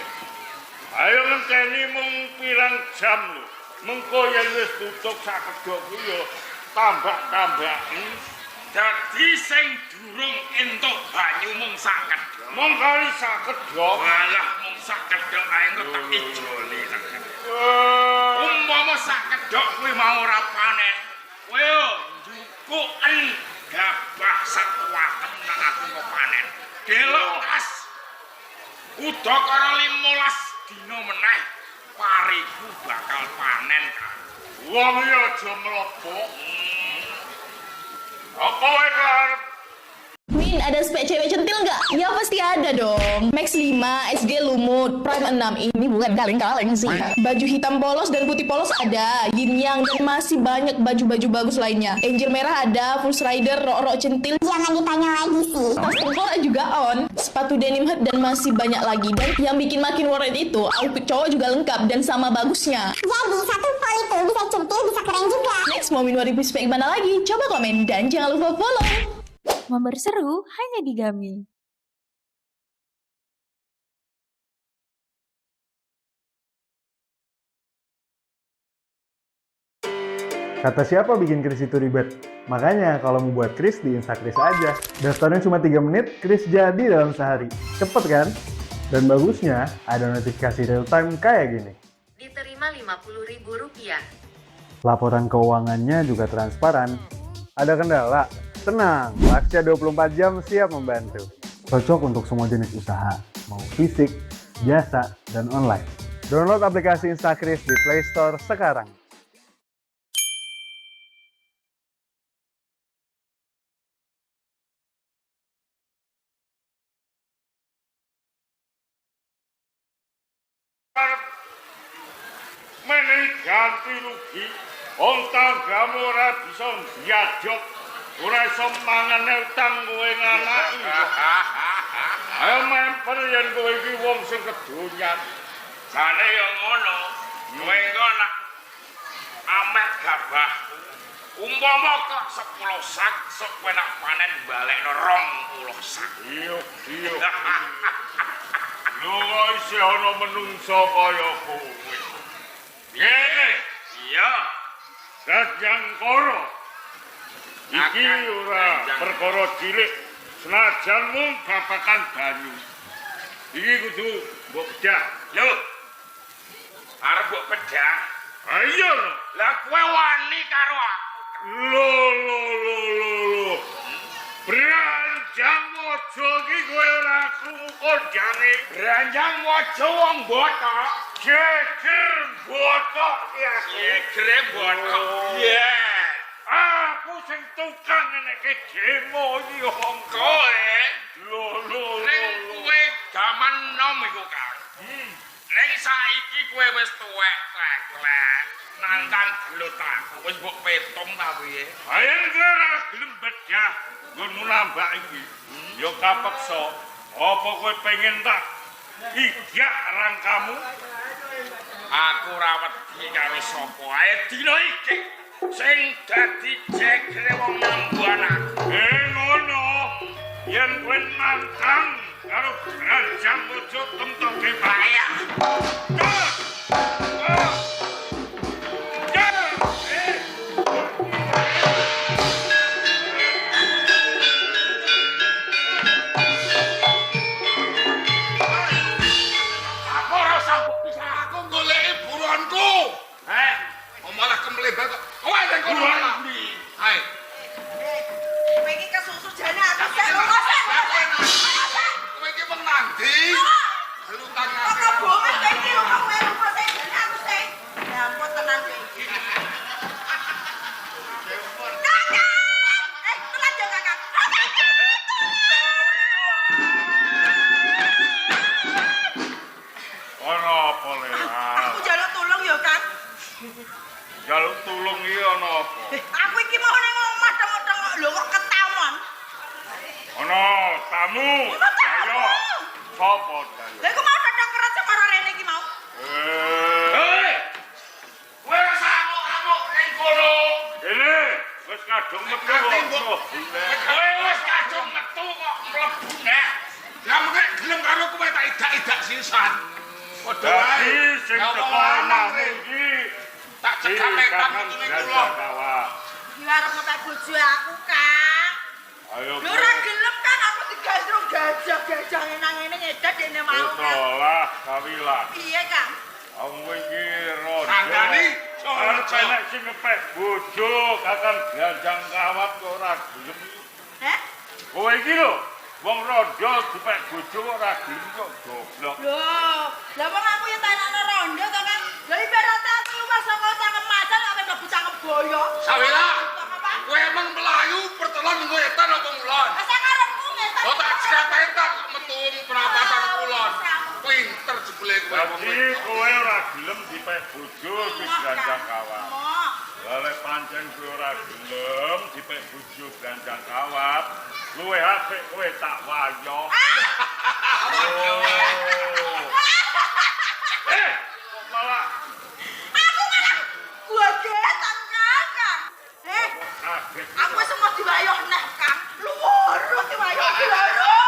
[SPEAKER 15] Ayo ngenteni mung pirang jam lho. Mengko yen wis tutup sak kedhok ki yo tambah-tambahi. Dadi sing durung entuk banyu mung sak kedhok. Mung kali sak kedhok. Walah mung sak kedhok ae kok tak ijoli tak. Umpama sak kedhok kuwi mau ora panen. Kowe yo njukuken gabah sakuwaten nang aku kok panen. Delok kas. Udah karo 15 dina meneh pariku bakal panen kan. Wong ya aja mlebok. Apa wae karep?
[SPEAKER 16] Min, ada spek cewek centil nggak? Ya pasti ada dong. Max 5, SG Lumut, Prime 6. Ini bukan kaleng-kaleng sih. Baju hitam polos dan putih polos ada. Yin Yang dan masih banyak baju-baju bagus lainnya. Angel merah ada, Full Rider, rok-rok centil. Jangan ditanya lagi sih. Tas tengkorak juga on. Sepatu denim hat dan masih banyak lagi. Dan yang bikin makin worth it itu, outfit cowok juga lengkap dan sama bagusnya. Jadi satu pol itu bisa centil, bisa keren juga. Next mau minum review spek mana lagi? Coba komen dan jangan lupa follow.
[SPEAKER 4] Momen seru hanya di Gami.
[SPEAKER 17] Kata siapa bikin kris itu ribet? Makanya kalau mau buat kris di Instakris aja. Daftarnya cuma 3 menit, kris jadi dalam sehari. Cepet kan? Dan bagusnya ada notifikasi real time kayak gini.
[SPEAKER 18] Diterima Rp50.000.
[SPEAKER 17] Laporan keuangannya juga transparan. Ada kendala? Tenang, Laksa 24 jam siap membantu. Cocok untuk semua jenis usaha, mau fisik, jasa, dan online. Download aplikasi Instakris di Play Store sekarang.
[SPEAKER 15] ganti rugi. Wong tanggamu ora bisa diajok. Ora iso mangan utang kowe nganaki. Ayo memper yen kowe iki wong sing kedonyan. Jane ya ngono. Kowe engko nak amek gabahku. Umpama kok 10 sak sok kowe nak panen balekno 20 sak. Iya. Lho kok isih ana menungso kaya kowe. Ngene. Iya. Gajang koro. Iki ora perkara cilik. Senajan mung babakan banyu. Iki kudu mbok bedah. Lho. Arep mbok bedah. Ayo lho. Lah kowe wani karo aku. Lho. Branjang waja iki kowe ora krungu kondane. Branjang waja wong botok. Geger botok ya. Gegere botok. Iya. Aku sing tukang nek demo iki wong kowe. Lho. Ning kowe gaman nom iku kan. Ning saiki kowe wis tuwek teklek. Nantang gelut aku wis mbok petom ta piye? Ayo ora gelem bedah nggonmu nambak iki. Ya kapeksa. Apa kowe pengen tak ijak rangkamu? Aku ora wedi karo sapa ae dina iki sing dadi jegre wong nambuhan aku. Ngono. Yen kowe nantang karo Branjang bojo temtoke bahaya. Malah kemlebar kok. Kowe sing kono. Hai. Kowe iki kesusu jane aku sik ngosek. Kowe iki menang ndi? Lutan ngene. Kok bonge iki kok kowe lupa sik jane aku sik. Ya ampun tenan iki. Kakak. Tenan yo kakak. Ono apa le? Aku njaluk tulung yo, Kang. Jaluk tulung iki ana apa? Aku iki mau ning omah tengok-tengok lho kok ketamon. Ana tamu. Ayo. Sopo dayo? Lha iku mau dadang kerat separo rene iki mau. Hei. Kowe samuk-samuk ning kono. Dene wis kadung metu kok. Kowe wis kadung metu kok mlebu nek. Lah mengke gelem karo kowe tak idak-idak sisan. Padha wae sing teko omahmu iki tak cekak petak utune kula. Iki arep ngepek bojo aku, Kang. Ayo. Lho ora gelem kan aku digandrung gajah nang ngene ngedet dene mau. Lah, kawilan. Piye, Kang? Wong iki rondo. Kandhani arep enek sing ngepek bojo kakang Branjang kawat kok ora gelem. Heh? Kowe iki lho, wong rondo dipek bojo ora gelem kok goblok. Lho, lah wong aku ya tak ana rondo to, Kang. Lha ibarat aku luwih saka cangkem macan kok mlebu cangkem boyo. Sawela. Kowe emang melayu pertelan nggo etan apa mulon? Asa karepku ngetan. Oh tak cetak metu perapatan kulon. Pinter jebule kowe wong iki. Kowe ora gelem dipek bojo di Branjang kawat. Lah lek pancen kowe ora gelem dipek bojo Branjang kawat, luwih apik kowe tak wayo. Malah aku malah gegetan Kang. Aku wis mau diwayoh neh Kang. Luwur diwayoh lho.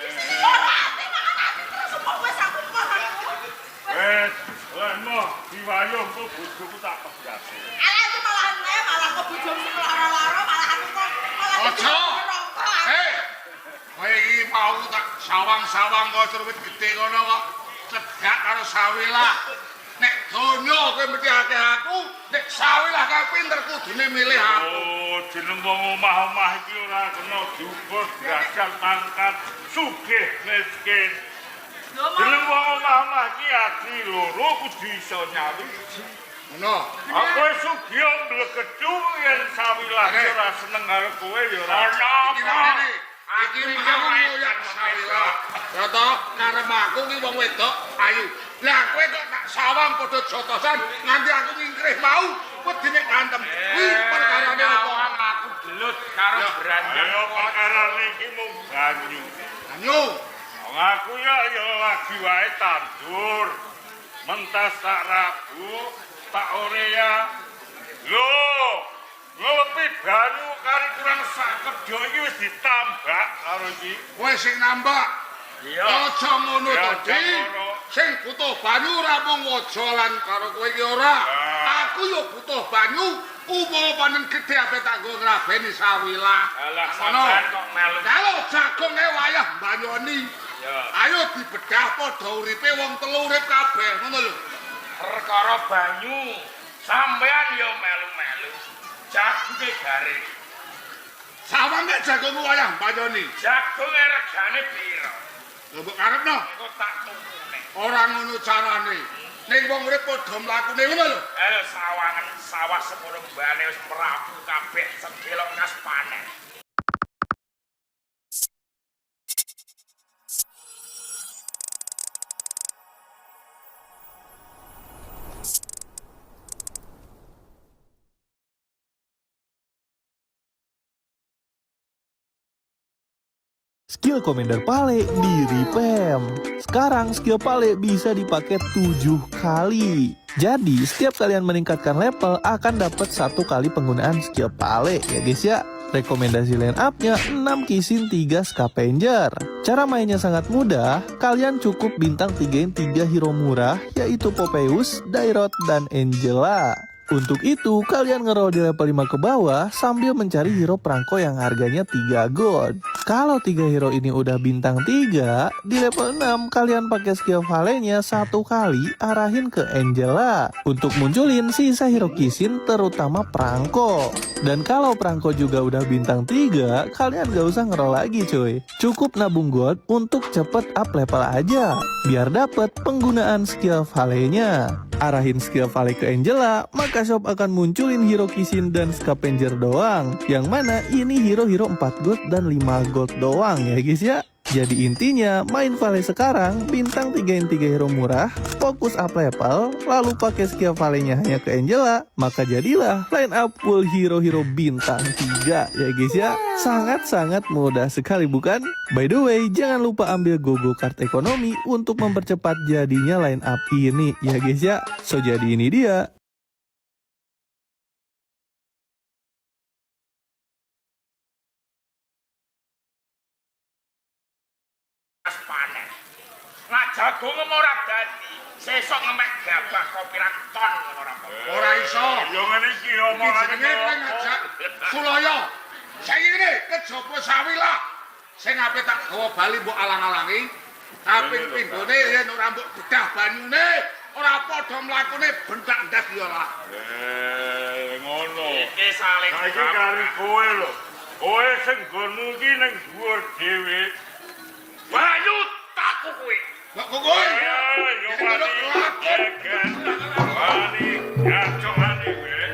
[SPEAKER 15] Isine ora ati mangan ati terus semua wis aku malah. Wes, leno diwayoh kok bojoku tak pegas. Ala iki malah neh malah kok bojomu sing lara-lara malah aku kok malah. Ojo. Hei. Kowe iki mau tak sawang-sawang kok cerwit gede ngono kok. Cegak karo Sawela. Nek donya kowe mesti akeh aku, nek Sawela kang pinter kudune milih aku. Oh, jeneng wong omah-omah iki ora kena diukur derajat pangkat sugih miskin. Jeneng wong omah-omah iki ati loro kudu iso nyawiji. Ngono. Aku sugih mblegedu yen Sawela ora seneng karo kowe ya ora. Ono iki mau ya Sawela. Ya toh karep aku ki wong wedok ayu. Lah kowe kok tak sawang padha jotosan nganti aku nyingkrih mau wedine kantem. Kuwi perkarane apa?
[SPEAKER 11] Aku gelut karo brandang.
[SPEAKER 15] Ayo perkarane iki mung banyu. Banyu. Wong aku ya lagi wae tandur. Mentas tak ragu, tak ore ya. Lho, ngelepi banyu kari kurang sak kedho iki wis ditambak karo iki. Kowe sing nambak. Iya. Aja ngono to, Dik. Sing butuh banyu ora mung waja lan karo kowe iki ora. Aku yo butuh banyu. Umpama panen gedhe ape tak nggo ngrabeni sawilah. Alah sampean kok melu. Kalau jagonge wayah mbanyoni. Ayo dibedah padha uripe wong telu urip kabeh, ngono lho. Perkara banyu, sampean yo melu-melu. Jagonge garing. Sawange jagonmu wayah mbanyoni. Jagonge regane pira? Lho mbok karepno? Engko tak tukune. Ora ngono carane. Ning wong urip padha mlakune ngono lho. Ayo sawangen sawah sepuro mbane wis merapu kabeh sedelok kas panen.
[SPEAKER 19] Skill Commander Pale di Ripem. Sekarang skill Pale bisa dipakai 7 kali. Jadi setiap kalian meningkatkan level akan dapat 1 kali penggunaan skill Pale ya guys ya. Rekomendasi line up-nya 6 Kisin 3 Scavenger. Cara mainnya sangat mudah, kalian cukup bintang 3-in 3 hero murah yaitu Popeus, Dairot, dan Angela. Untuk itu, kalian ngeroll di level 5 ke bawah sambil mencari hero perangko yang harganya 3 gold. Kalau 3 hero ini udah bintang 3, di level 6 kalian pakai skill Vale-nya 1 kali arahin ke Angela untuk munculin sisa hero Kisin terutama perangko. Dan kalau perangko juga udah bintang 3, kalian gak usah ngeroll lagi cuy. Cukup nabung gold untuk cepet up level aja, biar dapet penggunaan skill Vale-nya. Arahin skill Vale ke Angela, maka shop akan munculin hero Kisin dan Scavenger doang. Yang mana ini hero-hero 4 gold dan 5 gold doang ya guys ya. Jadi intinya main Vale sekarang, bintang 3-in 3 hero murah, fokus up level, lalu pakai skill Vale-nya hanya ke Angela, maka jadilah line up full hero-hero bintang 3 ya guys ya. Sangat-sangat mudah sekali bukan? By the way, jangan lupa ambil GoGo Card Ekonomi untuk mempercepat jadinya line up ini ya guys ya. So jadi ini dia.
[SPEAKER 15] Nah jagung ora dadi. Sesuk ngemek gabah kok pirang ton ora apa. Ora iso. Yo ngene iki omongane ngajak Sulaya. Sing ngene kejaba sawilah. Sing ape tak gawa bali mbok alang-alangi. Kaping pindhone yen ora mbok bedah banyune, ora padha mlakune bentak ndas ya lah. Ngono. Iki saling saiki kari kowe lho. Kowe sing nggonmu iki ning dhuwur dhewe. Banyu takku kowe. Kok kowe? Yo wani ngacung ane kowe.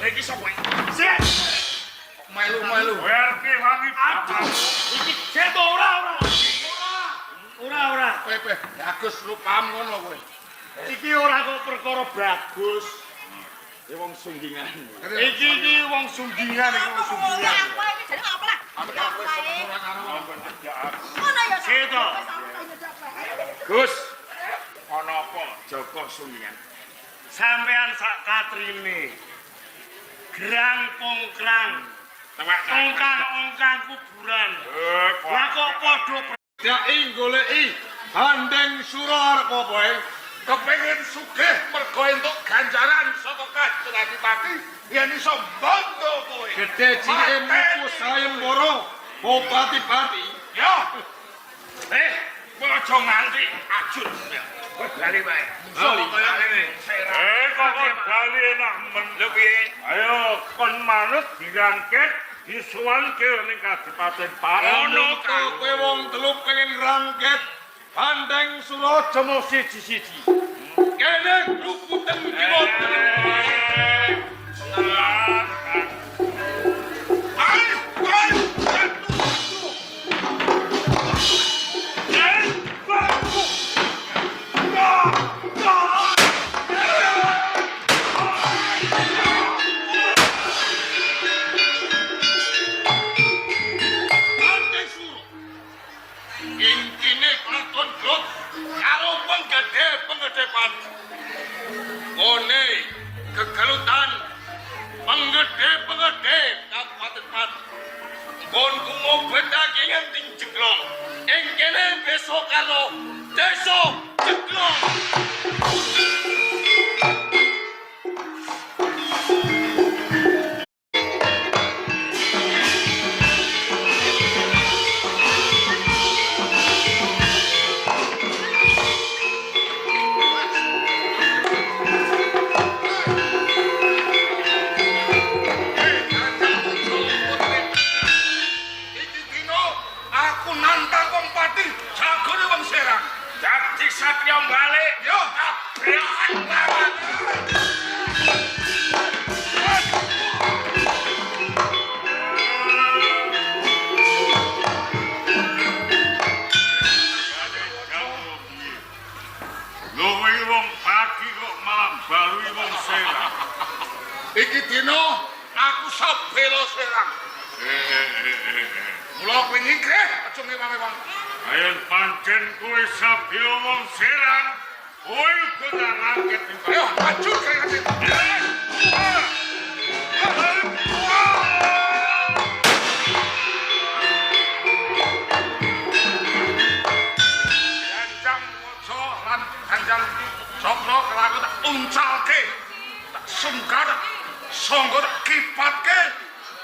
[SPEAKER 15] Iki sapa iki? Sik. Melu-melu. Werke wangi. Iki ceto ora. Pepe, bagus lu paham ngono kowe. Iki ora kok perkara bagus. Ya wong sunggingan. Iki wong sunggingan iki wong sunggingan. Kowe iki jeneng apa lah? Ngono ya. Ceto. Gus. Ana apa Joko sunggingan? Sampean sak katrine. Gerang pongkrang. Ongkang kuburan. Lah kok padha dai goleki handeng sura arep apa ae. Kepengin sugih mergo entuk ganjaran saka Kanjeng Adipati yen iso mbantu kowe. Gedhe cilike muku sayembara Bupati-pati. Yo. Aja nganti ajur. Kowe bali wae. Bali kaya ngene. Kok bali enak men. Lho piye? Ayo kon manut dirangket disuwanke ning Kadipaten Parang. Ono kowe wong telu pengen rangket Bandeng Suraja mau siji-siji. Kene gruputen kiwa. Penggede-penggedepan ngone kegelutan penggede-penggede Kabupaten Pati nggon kumo bedagi ngenting Jeglong ing kene besok karo desa Jeglong. Satria balik, yo tabrakan lawan. Luwe wong pagi kok malah balui wong Serang. Iki dino aku sok bela Serang. Mula kowe ngikeh aja ngewang-ewang. Ayo pancen kowe sabila wong Serang, kowe kudu ngangket ning. Ayo maju kaya Kanjang Waca lan Kanjang Cokro kelaku tak uncalke, tak sungkar, sangga tak kipatke,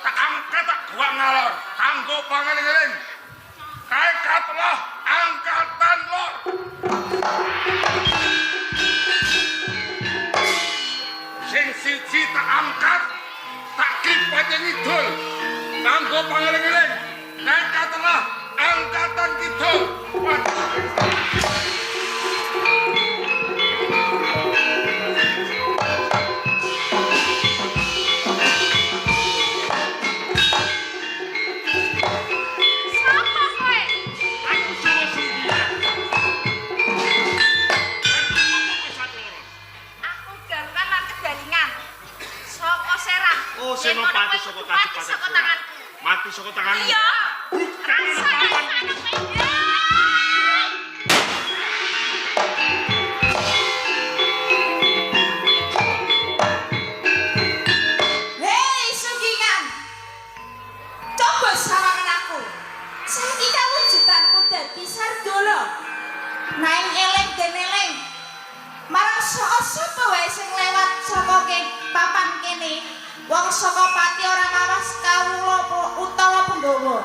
[SPEAKER 15] tak angkat tak gua ngalor, kanggo pangeling-eling. Angkatlah angkatan lor. Sing siji tak angkat, tak kipate ngidul. Kanggo pangeling-eling. Angkatlah angkatan kidul. Senopati saka Kadipaten tanganku. Mati saka tanganmu. Iya. Bukan papan.
[SPEAKER 13] Hei Sugingan. Coba sawangan aku. Saiki kawujudanku dadi Sardula. Nang eling den eling. Marang sapa wae sing lewat saka papan kene. Wong saka pati ora mawas kawula utawa penggawa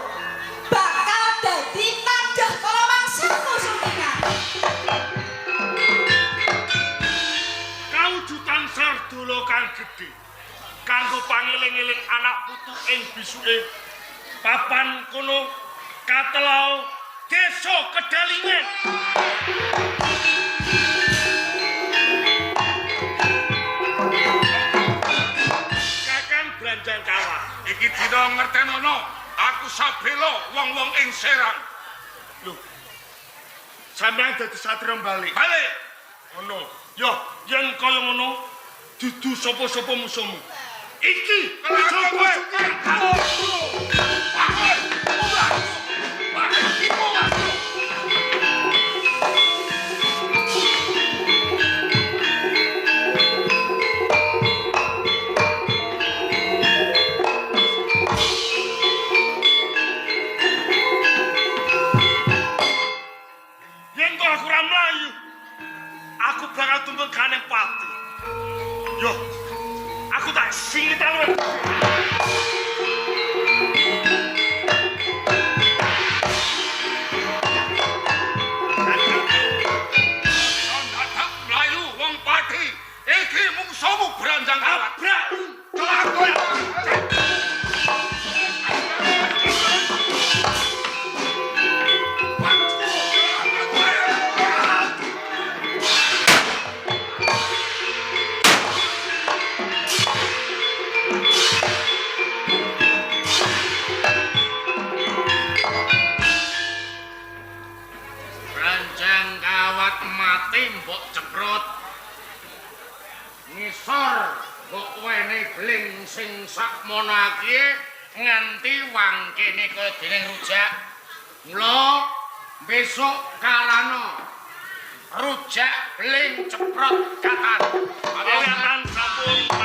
[SPEAKER 13] bakal dadi tandha kala mangsaku Sugingan.
[SPEAKER 15] Kawujudan Sardula kang gedhe kanggo pangeling-eling anak putu ing bisuke papan kono Katelau Desa Kedalingen. Jangkawan. Iki dina ngertenono, aku sabela wong-wong ing Serang. Lho. Sampeyan dadi satria balik. Balik. Ngono. Yo, yen kaya ngono, dudu sapa-sapa musuhmu. Iki kowe. Aku bakal tumbang kaneng pati. Yo, aku tak singit alwe. Melayu wong pati, iki mungsuhmu beranjang kawat. Kelakuan. mbok ceprot. Ngisor mbok wene bling sing sakmono iki nganti wangkene kaya dene rujak. Mula besok kalano rujak bling ceprot katan. Katan sampun.